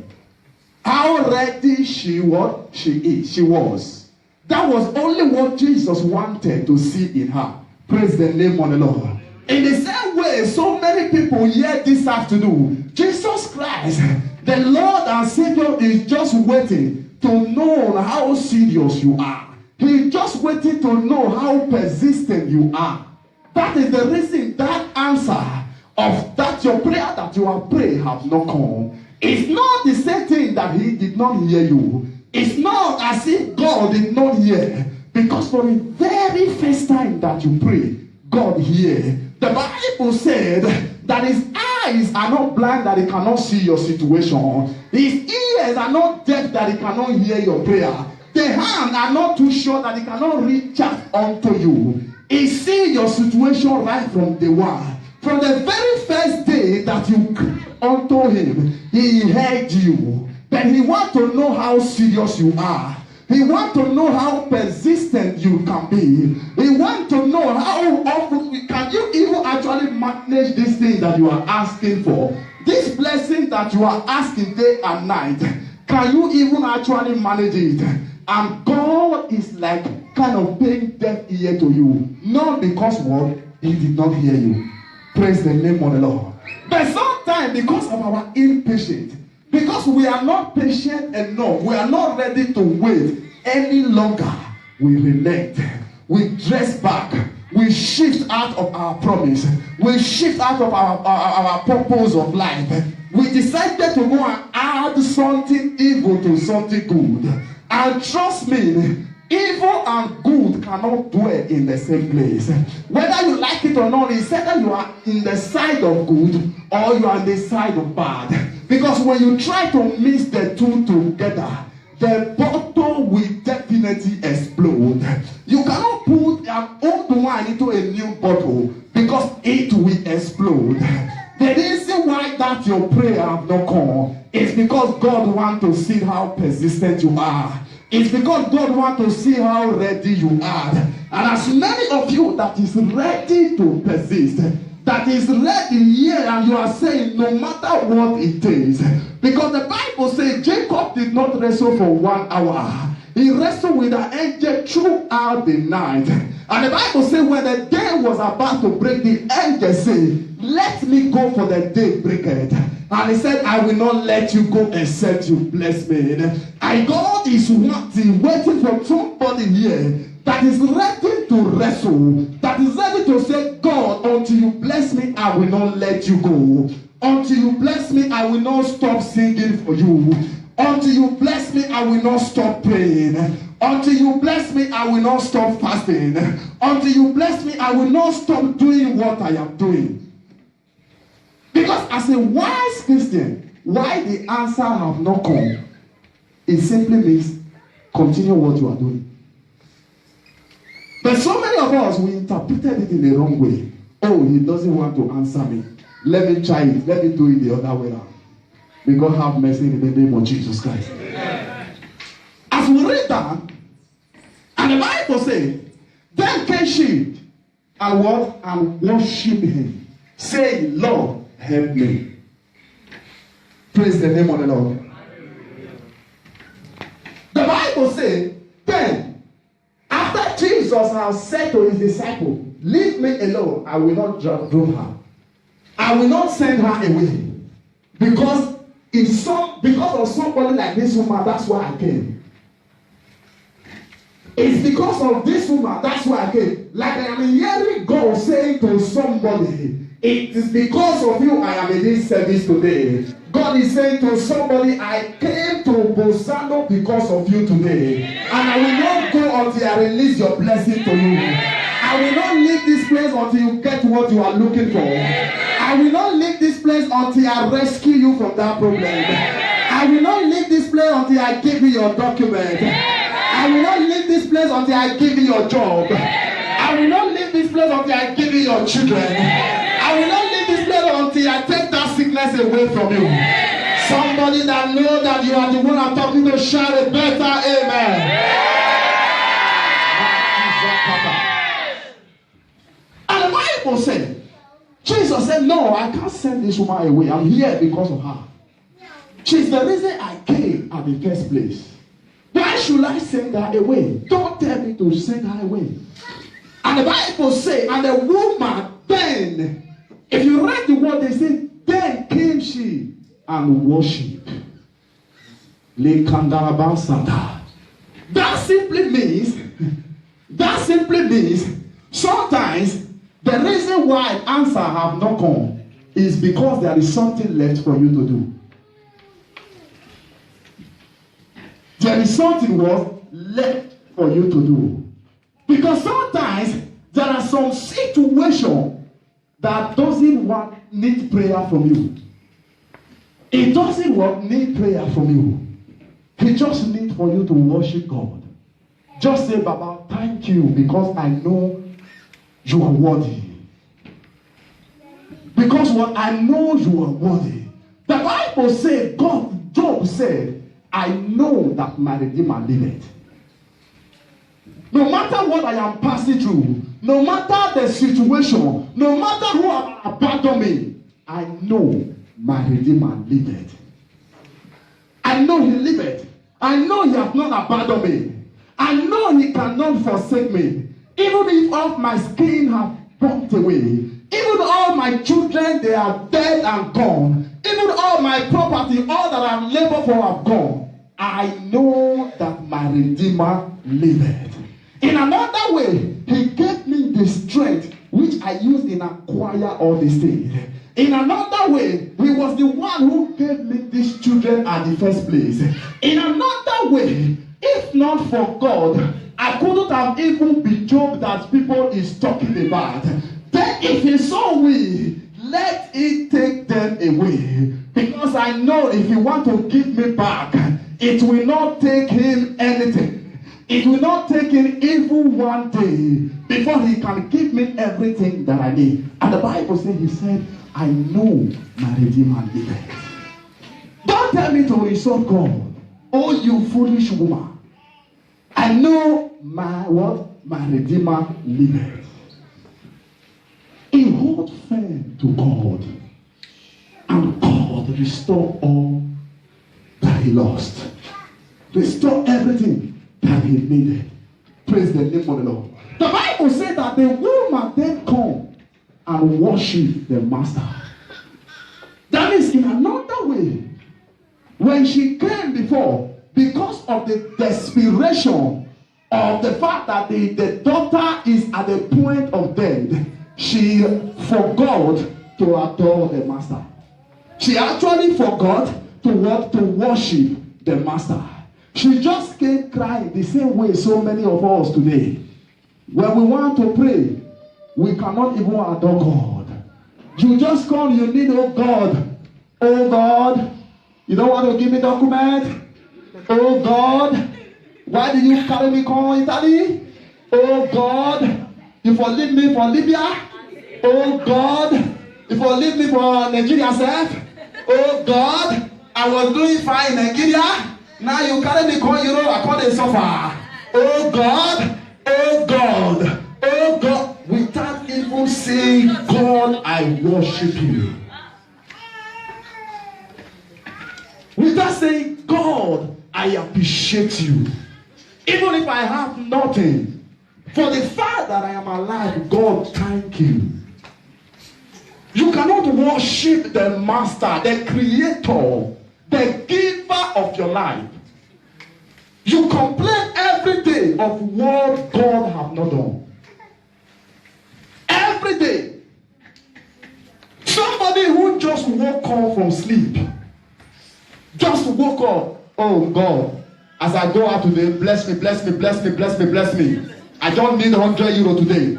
How ready she was. That was only what Jesus wanted to see in her. Praise the name of the Lord. In the same way, so many people here this afternoon, Jesus Christ, the Lord and Savior, is just waiting to know how serious you are. He's just waiting to know how persistent you are. That is the reason that answer of that your prayer that you have prayed has not come. It's not the same thing that he did not hear you. It's not as if God did not hear. Because for the very first time that you pray, God hear. The Bible said that his eyes are not blind that he cannot see your situation. His ears are not deaf that he cannot hear your prayer. The hands are not too short that he cannot reach out unto you. He sees your situation right from day one. From the very first day that you cried unto him, he heard you. But he wants to know how serious you are. He wants to know how persistent you can be. He wants to know how often can you even actually manage this thing that you are asking for. This blessing that you are asking day and night, can you even actually manage it? And God is like kind of paying deaf ear to you. Not because what? He did not hear you. Praise the name of the Lord. But sometimes because of our impatience, because we are not patient enough, we are not ready to wait any longer, we relent, we dress back, we shift out of our promise, we shift out of our purpose of life. We decided to go and add something evil to something good. And trust me, evil and good cannot dwell in the same place. Whether you like it or not, it's either you are in the side of good or you are on the side of bad. Because when you try to mix the two together, the bottle will definitely explode. You cannot put an old wine into a new bottle because it will explode. The reason why that your prayer have not come is because God wants to see how persistent you are. It's because God wants to see how ready you are. And as many of you that is ready to persist, that is ready here, and you are saying no matter what it is, because the Bible says Jacob did not wrestle for 1 hour. He wrestled with an angel throughout the night. And the Bible says when the day was about to break, the angel said, let me go for the day breaketh. And he said, I will not let you go except you bless me. And God is waiting for somebody here that is ready to wrestle, that is ready to say, God, until you bless me, I will not let you go. Until you bless me, I will not stop singing for you. Until you bless me, I will not stop praying. Until you bless me, I will not stop fasting. Until you bless me, I will not stop doing what I am doing. Because as a wise Christian, why the answer have not come, it simply means continue what you are doing. But so many of us, we interpreted it in the wrong way. Oh, he doesn't want to answer me. Let me try it. Let me do it the other way around. May God have mercy in the name of Jesus Christ. As we read that, and the Bible says, then came she and what? And worship him, saying, Lord, help me. Praise the name of the Lord. The Bible says, then, after Jesus has said to his disciples, leave me alone, I will not drop her. I will not send her away. Because of somebody like this woman, that's why I came. It's because of this woman, that's why I came. Like I am hearing God saying to somebody, it is because of you I am in this service today. God is saying to somebody, I came to Bosano because of you today. And I will not go until I release your blessing to you. I will not leave this place until you get what you are looking for. I will not leave this place until I rescue you from that problem. I will not leave this place until I give you your document. I will not leave this place until I give you your job. I will not leave this place until I give you your children. I will not leave this place until I take that sickness away from you. Somebody that knows that you are the one I'm talking to, shout a better amen. And the Bible said, Jesus said, no, I can't send this woman away. I'm here because of her. She's the reason I came at the first place. Why should I send her away? Don't tell me to send her away. And the Bible says, and the woman then, if you read the word, they say, then came she and worshipped. That simply means, sometimes the reason why answer have not come is because there is something left for you to do. There is something was left for you to do. Because sometimes there are some situations that doesn't need prayer from you. It doesn't need prayer from you. It just needs for you to worship God. Just say, Baba, thank you because I know you are worthy. Because what I know you are worthy. The Bible said, Job said, I know that my Redeemer liveth. No matter what I am passing through, no matter the situation, no matter who have abandoned me, I know my Redeemer liveth. I know he liveth. I know he has not abandoned me. I know he cannot forsake me. Even if all my skin have burnt away, even all my children, they are dead and gone. Even all my property, all that I've labored for have gone. I know that my Redeemer liveth. In another way, he gave me the strength which I used in acquire all these things. In another way, he was the one who gave me these children at the first place. In another way, if not for God, I couldn't have even been Job that people is talking about. Then if he saw me, let it take them away. Because I know if he want to give me back, it will not take him anything. It will not take him even one day before he can give me everything that I need. And the Bible says, he said, I know my Redeemer liveth. Don't tell me to insult God. Oh, you foolish woman. I know my Redeemer liveth. He hold firm to God. And God restore all that he lost. Restore everything that he needed. Praise the name of the Lord. The Bible said that the woman then come and worship the master. That is in another way. When she came before, because of the desperation of the fact that the daughter is at the point of death, she forgot to adore the master. She actually forgot to worship the master. She just came crying the same way so many of us today. When we want to pray, we cannot even adore God. You just come, you need, oh God. Oh God, you don't want to give me document? Oh God, why did you carry me come Italy? Oh God, you for leave me for Libya? Oh God, you for leave me for Nigeria self? Oh God, I was doing fine in Nigeria. Now you carry me come Europe, I call it suffer. Oh God, oh God, oh God. Without even saying, God, I worship you. Without saying, God, I appreciate you. Even if I have nothing, for the fact that I am alive, God, thank you. You cannot worship the master, the creator, the giver of your life. You complain every day of what God have not done. Every day. Somebody who just woke up from sleep. Just woke up. Oh God, as I go out today, bless me, bless me, bless me, bless me, bless me. I don't need 100 euro today.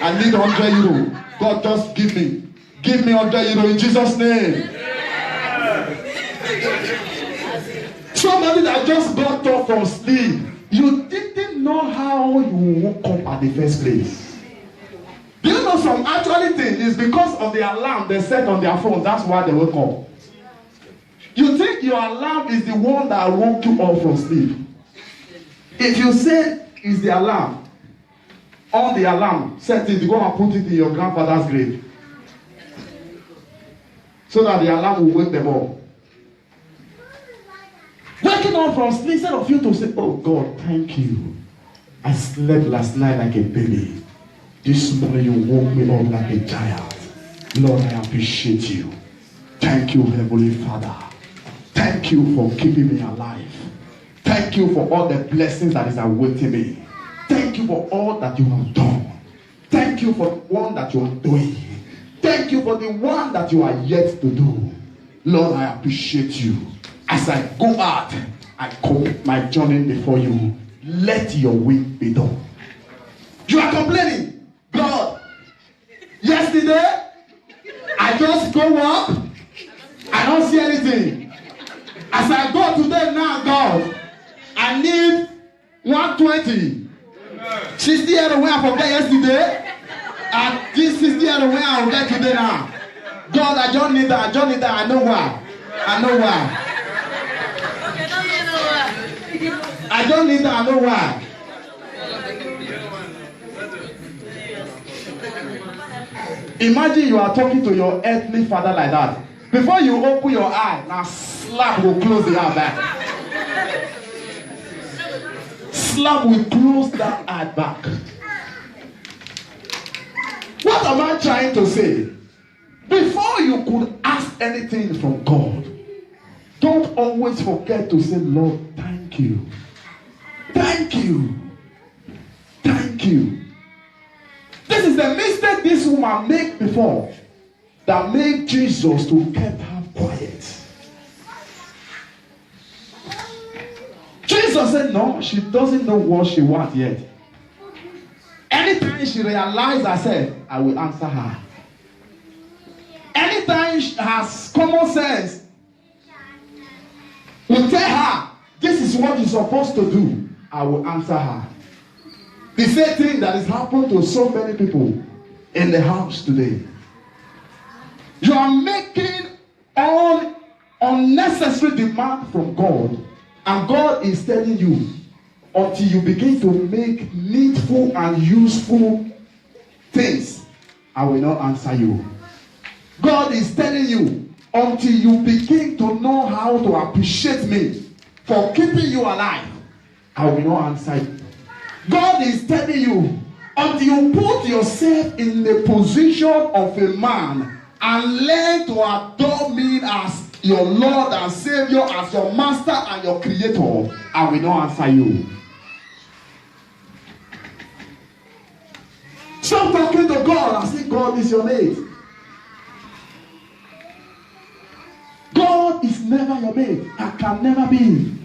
I need 100 euro. God, just give me. Give me 100 euro in Jesus' name. Somebody that just got up from sleep. You didn't know how you woke up at the first place. Do you know some actually thing is because of the alarm they set on their phone. That's why they woke up. You think your alarm is the one that woke you up from sleep. If you say it's the alarm, on the alarm, set it, go and put it in your grandfather's grave. So that the alarm will wake them up. Waking up from sleep, instead of you to say, oh God, thank you. I slept last night like a baby. This morning you woke me up like a giant. Lord, I appreciate you. Thank you, Heavenly Father. Thank you for keeping me alive. Thank you for all the blessings that is awaiting me. Thank you for all that you have done. Thank you for the one that you are doing. Thank you for the one that you are yet to do. Lord, I appreciate you. As I go out, I commit my journey before you. Let your will be done. You are complaining. God, yesterday, I just go up. I don't see anything. As I go today now, God, I need 120. 60 euro where I forget yesterday. And this 60 euro where I will get today now. God, I don't need that. I don't need that. I know why. I know why. I don't need that. I know why. Imagine you are talking to your earthly father like that. Before you open your eye, now slap will close the eye back. Slap will close that eye back. What am I trying to say? Before you could ask anything from God, don't always forget to say, Lord, thank you. Thank you. Thank you. This is the mistake this woman made before that made Jesus to keep her quiet. Jesus said, no, she doesn't know what she wants yet. Anytime she realizes herself, I will answer her. Anytime she has common sense, will tell her, this is what you're supposed to do, I will answer her. The same thing that is happening to so many people in the house today. You are making all unnecessary demand from God, and God is telling you, until you begin to make needful and useful things, I will not answer you. God is telling you, until you begin to know how to appreciate me for keeping you alive, I will not answer you. God is telling you, until you put yourself in the position of a man and learn to adore me as your Lord and Savior, as your Master and your Creator, I will not answer you. Stop talking to God and say, God is your mate. God is never your mate. I can never be.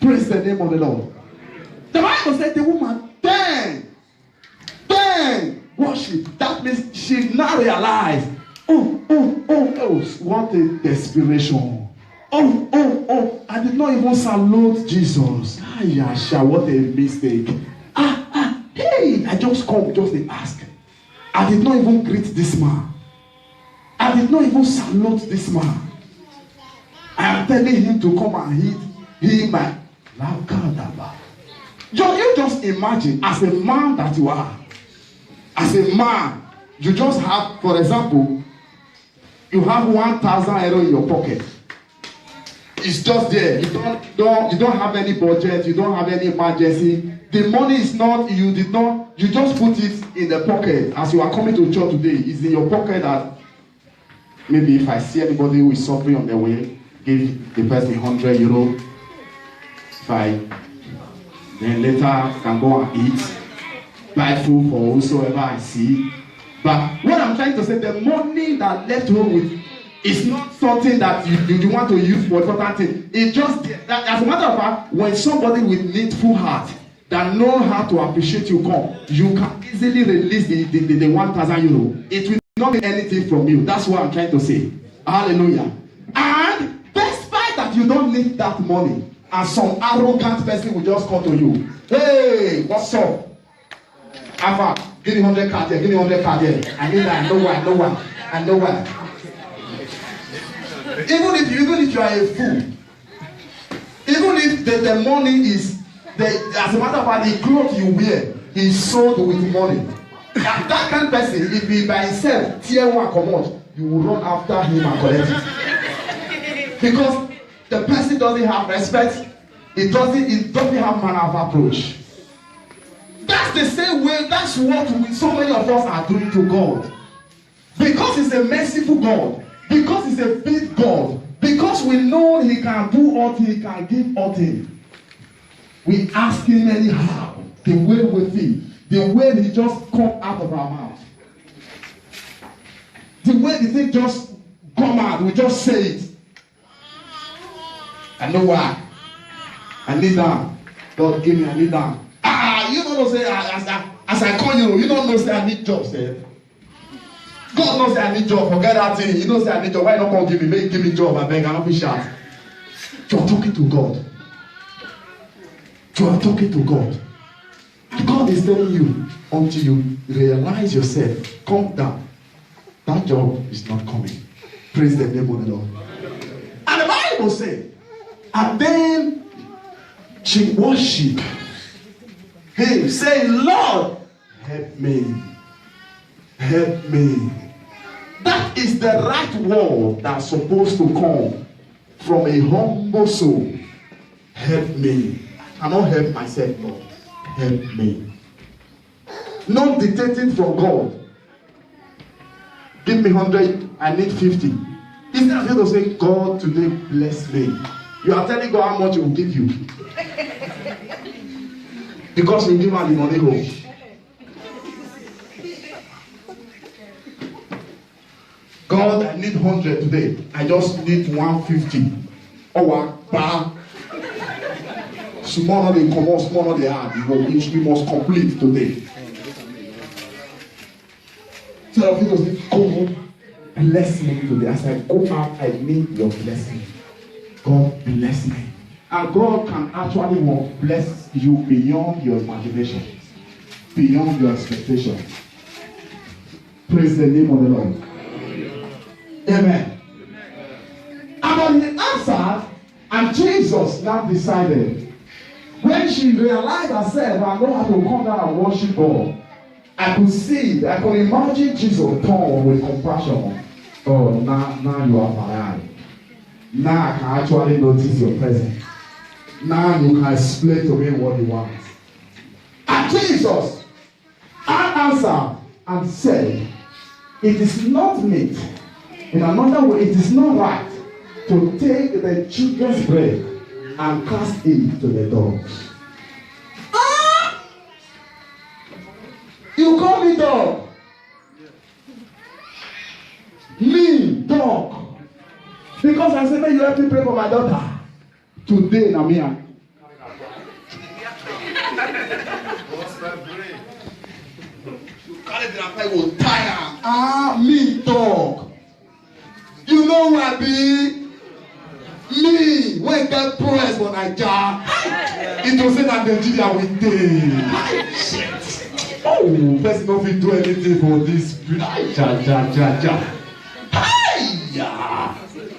Praise the name of the Lord. The Bible said the woman, dang. worship. That means she now realized, oh, what a desperation. Oh, I did not even salute Jesus. Yasha, what a mistake. Hey, I just come, just to ask. I did not even greet this man. I did not even salute this man. I am telling him to come and heal my Lagadaba. You just imagine, as a man that you are, as a man, you just have, for example, you have 1,000 euro in your pocket. It's just there. You don't have any budget. You don't have any emergency. The money is not. You just put it in the pocket as you are coming to church today. It's in your pocket that maybe if I see anybody who is suffering on their way, give the person 100 euro. Then later can go and eat, buy food for whosoever I see. But what I'm trying to say, the money that left home with is not something that you want to use for important thing. It's just that, as a matter of fact, when somebody with needful heart that know how to appreciate you come, you can easily release the 1,000 euro. It will not be anything from you. That's what I'm trying to say. Hallelujah. And despite that you don't need that money, and some arrogant person will just come to you. Hey, what's up? Alpha, give me 100 cards here, give me 100 cards here. I need that, I know why. Even if you are a fool, even if the money is, as a matter of fact, the clothes you wear is sold with money. That kind of person, if he by himself tier one come out, you will run after him and collect it. Because the person doesn't have respect, it doesn't have manner of approach. That's the same way, that's what so many of us are doing to God. Because he's a merciful God, because he's a big God, because we know he can do all things, he can give all things. We ask him anyhow, the way we feel, the way he just come out of our mouth. The way the thing just come out, we just say it. I know why. I need that. God give me, I need that. You don't know say as I call you, you don't know say I need job, say. God knows say I need job, forget that thing. You know say I need job. Why not come give me? Make give me job, I beg, I don't be shout. You are talking to God. You are talking to God. God is telling you until you realize yourself, calm down. That job is not coming. Praise the name of the Lord. And the Bible says, and then she worshiped him, saying, Lord, help me. Help me. That is the right word that's supposed to come from a humble soul. Help me. I cannot help myself, Lord. Help me. Not dictating from God. Give me 100, I need 50. Instead of you to say, God, today bless me. You are telling God how much he will give you. Because you give her the money home. God, I need 100 today. I just need 150. Oh, wow. Smaller they come out, smaller they are. We must complete today. So people say, God, bless me today. As I go out, I need your blessing. God bless me. And God can actually bless you beyond your imagination, beyond your expectation. Praise the name of the Lord. Amen. And he answered, and Jesus now decided, when she realized herself, I know how to come down and worship God. I could see, I could imagine Jesus turn with compassion. Oh, now you are my eye. Now I can actually notice your presence. Now you can explain to me what you want. And Jesus answered and said, it is not meet. In another way, it is not right to take the children's bread and cast it to the dogs. You call me dog. Me, dog. Because I said, may you help me pray for my daughter. Today, Namia. You married grandpa will tire. Ah, me talk. You know who I be? Me, when get press for Naija, it was in Nigeria with them. Shit. Oh, person don't fit do anything for this. Hiya.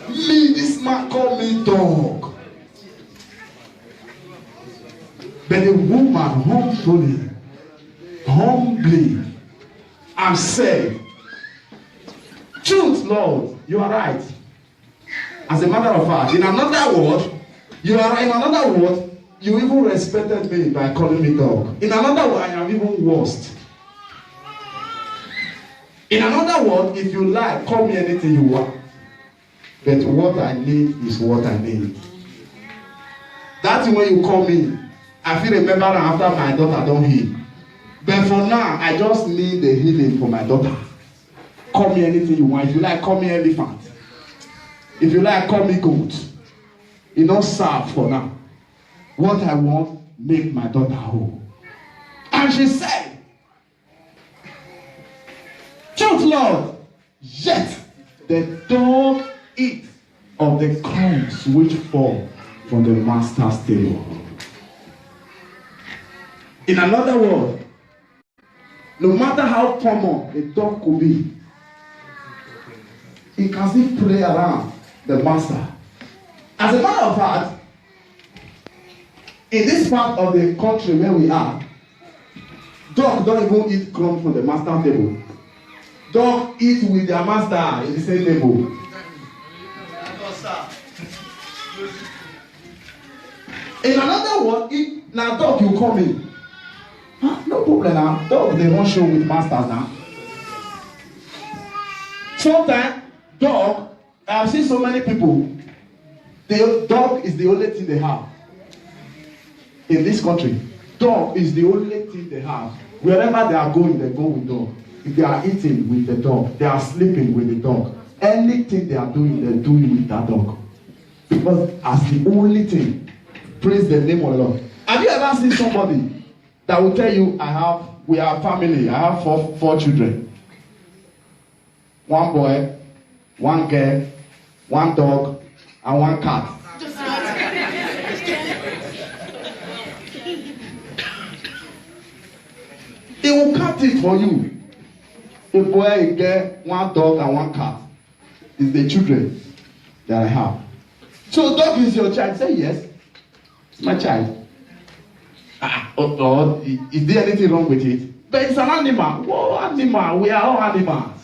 Me, this man call me dog. But the woman humbly, and said, truth, Lord, you are right. As a matter of fact, in another word, you even respected me by calling me dog. In another word, I am even worse. In another word, if you like, call me anything you want. But what I need is what I need. That's when you call me. I feel remember after my daughter don't heal. But for now, I just need the healing for my daughter. Call me anything you want. If you like, call me elephant. If you like, call me goat. It don't serve for now. What I want, make my daughter whole. And she said, truth, Lord, yet the dog eat of the crumbs which fall from the master's table. In another word, no matter how common a dog could be, he can still play around the master. As a matter of fact, in this part of the country where we are, dogs don't even eat crumbs from the master table. Dogs eat with their master in the same table. In another word, if now dog you come in, no problem now. Dog they won't show with masters now. Sometimes dog, I have seen so many people. The dog is the only thing they have in this country. Dog is the only thing they have. Wherever they are going, they go with dog. If they are eating with the dog, they are sleeping with the dog. Anything they are doing, they do it with that dog. Because as the only thing, praise the name of the Lord. Have you ever seen somebody that will tell you, we are family, I have four children. One boy, one girl, one dog, and one cat. He will cut it for you. A boy, a girl, one dog, and one cat is the children that I have. So dog is your child. Say yes, it's my child. Is there anything wrong with it? But it's an animal. Whoa, animal. We are all animals.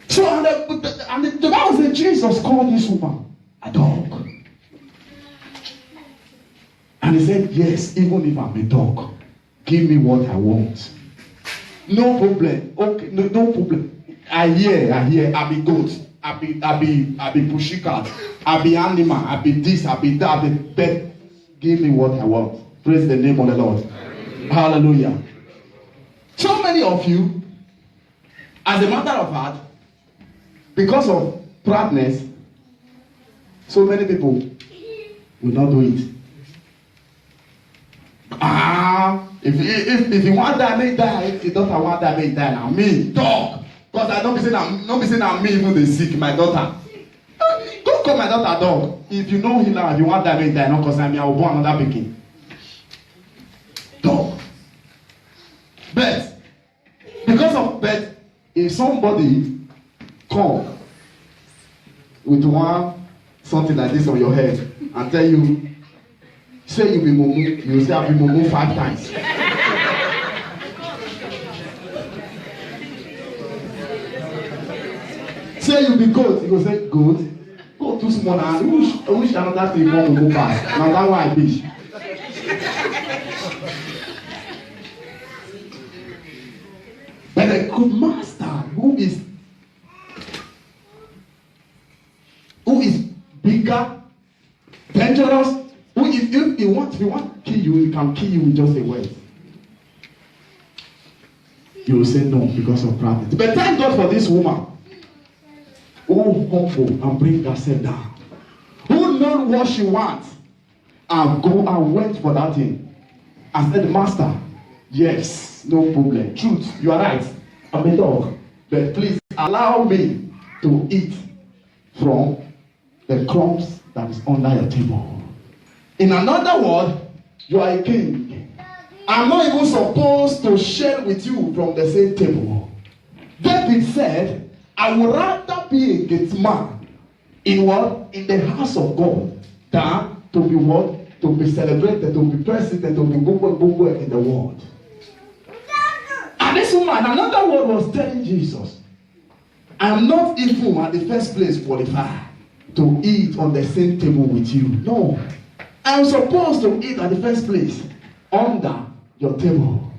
So and the Bible says Jesus called this woman a dog. And he said, yes, even if I'm a dog, give me what I want. No problem. Okay, no problem. I hear. I be goat. I be pushy cat. I be animal. I be this. I be that. I be pet. Give me what I want. Praise the name of the Lord. Hallelujah. So many of you, as a matter of fact, because of proudness, so many people will not do it. If you want that, make die. If you don't want that, make die. Now me, dog. Because I don't be saying I'm me even they sick, my daughter. Go call my daughter dog. If you know him now, if you want that, make die. Not because I will born another pikin. Dog. But because of that, if somebody come with something like this on your head and tell you, say you be mumu, you say I be mumu 5 times. Say you be goat, you go say goat. Go too small and I wish another thing more mumu pass. Now that's why I wish. But a good master who is bigger, dangerous, who if he want to kill you, he can kill you with just a word. You will say no because of pride. But thank God for this woman who humble and bring herself down. Who know what she wants and go and wait for that thing. and said, Master, yes, no problem. Truth, you are right. I'm a dog. But please allow me to eat from the crumbs that is under your table. In another word, you are a king. I'm not even supposed to share with you from the same table. David said, I would rather be a gate man in what? In the house of God than to be what? To be celebrated, to be president, to be go in the world. And this woman, another word was telling Jesus, I am not even at the first place qualified to eat on the same table with you. No. I am supposed to eat at the first place under your table,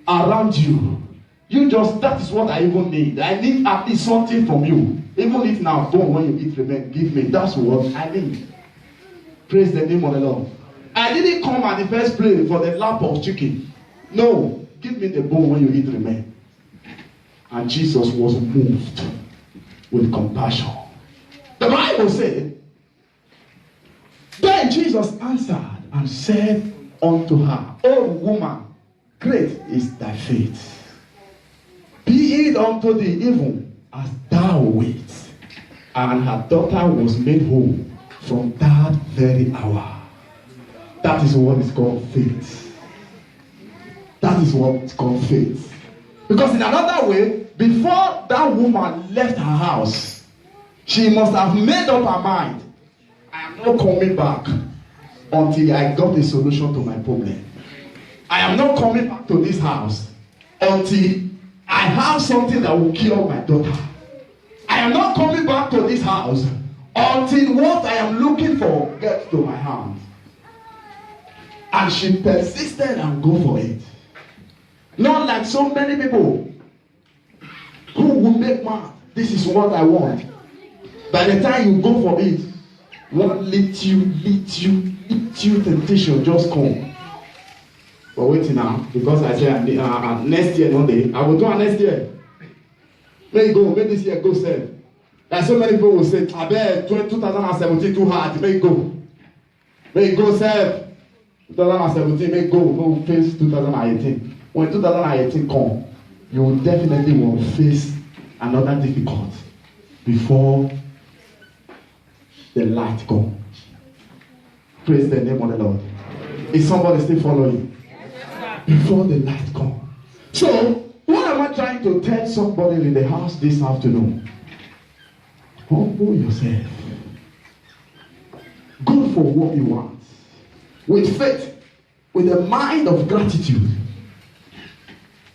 around you. You just, that is what I even need. I need at least something from you. Even if now, don't when you eat, remain, give me. That's what I need. Praise the name of the Lord. I didn't come at the first place for the lap of chicken. No. Give me the bone when you eat, remain. And Jesus was moved with compassion. The Bible said, then Jesus answered and said unto her, O woman, great is thy faith. Be it unto thee even as thou wilt. And her daughter was made whole from that very hour. That is what is called faith. That is what is called faith. Because in another way, before that woman left her house, she must have made up her mind. I am not coming back until I got a solution to my problem. I am not coming back to this house until I have something that will cure my daughter. I am not coming back to this house until what I am looking for gets to my hand. And she persisted and go for it. Not like so many people who will make mad. This is what I want. By the time you go for it, one little temptation just come. But wait now, because I say next year, one day, I will do it next year. May go, may this year go save. And so many people will say, I bet 2017 too hard, may go. May go save. 2017, may go face 2018. When 2018 come, you definitely will face another difficult before the light comes. Praise the name of the Lord. Is somebody still following? Before the light comes. So, what am I trying to tell somebody in the house this afternoon? Humble yourself. Go for what you want. With faith, with a mind of gratitude.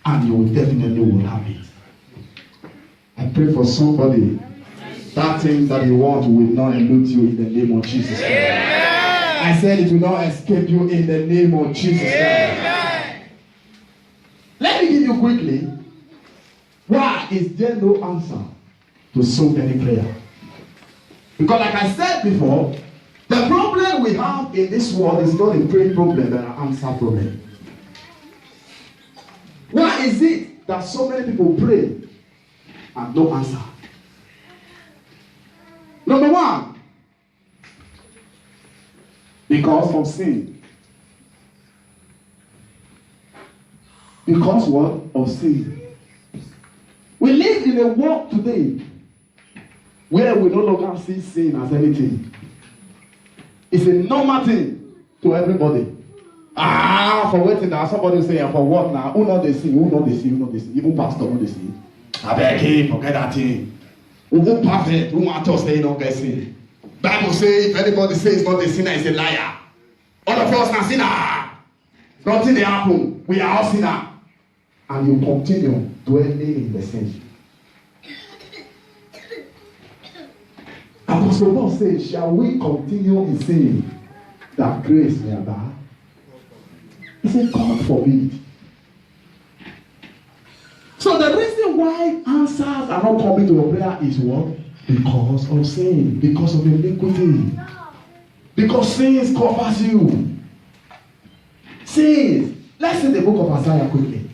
And you will definitely will have it. I pray for somebody. That thing that you want will not elude you in the name of Jesus Christ. I said it will not escape you in the name of Jesus Christ. Let me give you quickly, why is there no answer to so many prayers? Because like I said before, the problem we have in this world is not a prayer problem but an answer problem. Why is it that so many people pray and no answer? Number one, because of sin. Because what? Of sin. We live in a world today where we no longer see sin as anything. It's a normal thing to everybody. For waiting now, somebody will say, for what now? Who know they see? Who know they see? Who know they see? Even pastor know they see. I beg him, forget that thing. Who perfect? Who want us say don't get sin? Bible say if anybody says not a sinner, is a liar. All of us are sinner. Nothing they happen. We are all sinner. And you continue dwelling in the sin. Apostle Paul says, shall we continue in sin that grace may abound? He said, God forbid. So the reason why answers are not coming to your prayer is what? Because of sin. Because of iniquity. Because sin covers you. Sin. Let's see the book of Isaiah quickly.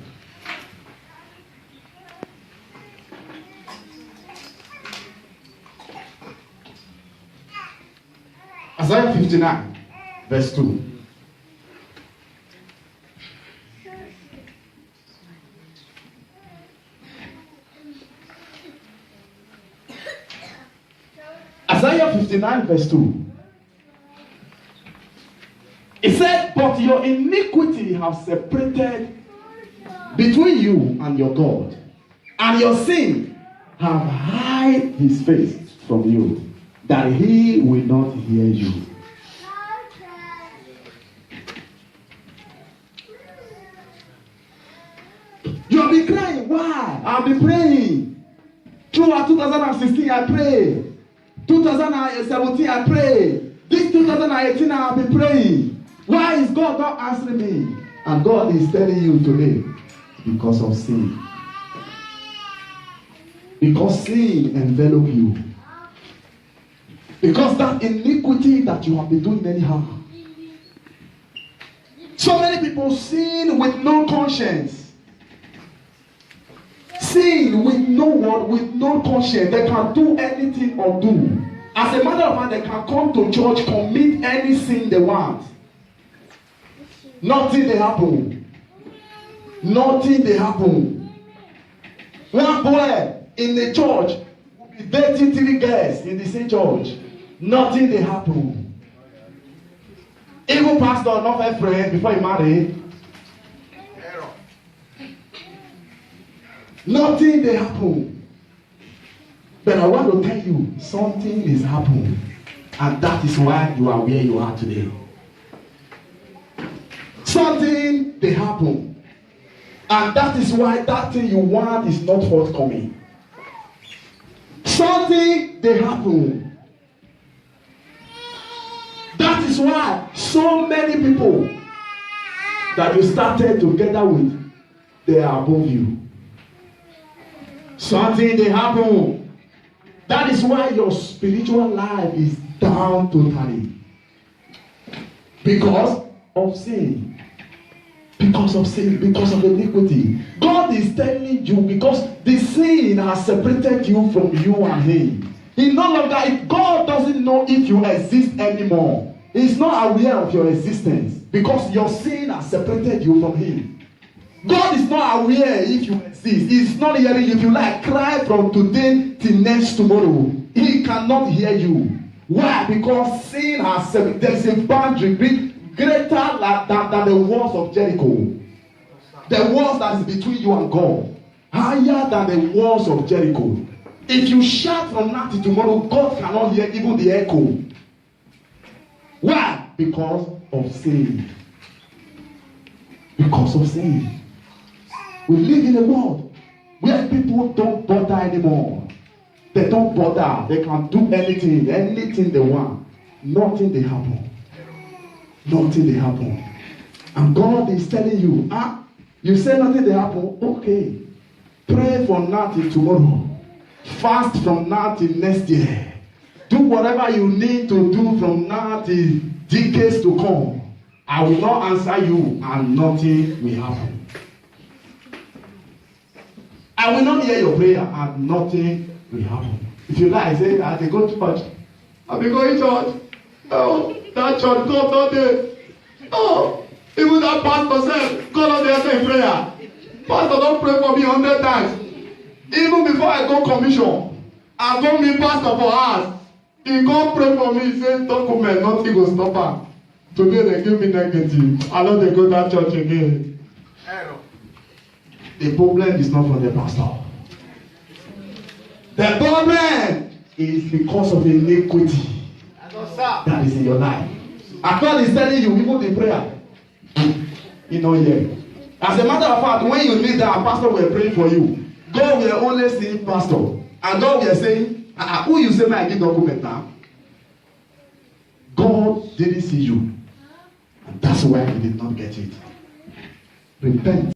Isaiah 59, verse 2. 59 verse 2. It said, but your iniquity have separated between you and your God, and your sin have hid his face from you, that he will not hear you. You have been crying. Why? I've been praying. Throughout 2016, I pray. 2017, I pray. This 2018, I have been praying. Why is God not answering me? And God is telling you today, because of sin. Because sin enveloped you. Because that iniquity that you have been doing anyhow. So many people sin with no conscience. Sin with no word, with no conscience. They can do anything or do. As a matter of fact, they can come to church, commit any sin they want. Nothing they happen. Nothing they happen. One boy in the church will be dating 3 girls in the same church. Nothing they happen. Even pastor not a friend before you marry. Nothing they happen. But I want to tell you, something is happening. And that is why you are where you are today. Something they happen. And that is why that thing you want is not forthcoming. Something they happen. That is why so many people that you started together with, they are above you. Something they happen. That is why your spiritual life is down totally. Because of sin. Because of sin, because of iniquity. God is telling you because the sin has separated you from you and him. He no longer, if God doesn't know if you exist anymore, he's not aware of your existence because your sin has separated you from him. God is not aware if you exist. He's not hearing you. If you like, cry from today till next tomorrow. He cannot hear you. Why? Because sin has separated. There is a boundary greater than the walls of Jericho. The walls that is between you and God. Higher than the walls of Jericho. If you shout from now to tomorrow, God cannot hear even the echo. Why? Because of sin. Because of sin. We live in a world where people don't bother anymore. They don't bother. They can do anything they want. Nothing they happen. Nothing they happen. And God is telling you, you say nothing they happen, okay. Pray for now till tomorrow. Fast from now till next year. Do whatever you need to do from now till decades to come. I will not answer you and nothing will happen. I will not hear your prayer and nothing will happen. If you like, say, I go to church. I'll be going to church. Oh, that church, God not there. Oh, even that pastor said, God not there saying prayer. Pastor don't pray for me 100 times. Even before I go commission, I go meet pastor for hours. He come pray for me, he say, document, nothing will stop her. Today they give me negative. I know they go to that church again. The problem is not from the pastor. The problem is because of the iniquity that is in your life. And God is telling you, even the prayer, you know, yeah. As a matter of fact, when you need that, pastor will pray for you. God will only see pastor. And God will say, who you say, I give document now? God didn't see you. And that's why he did not get it. Repent.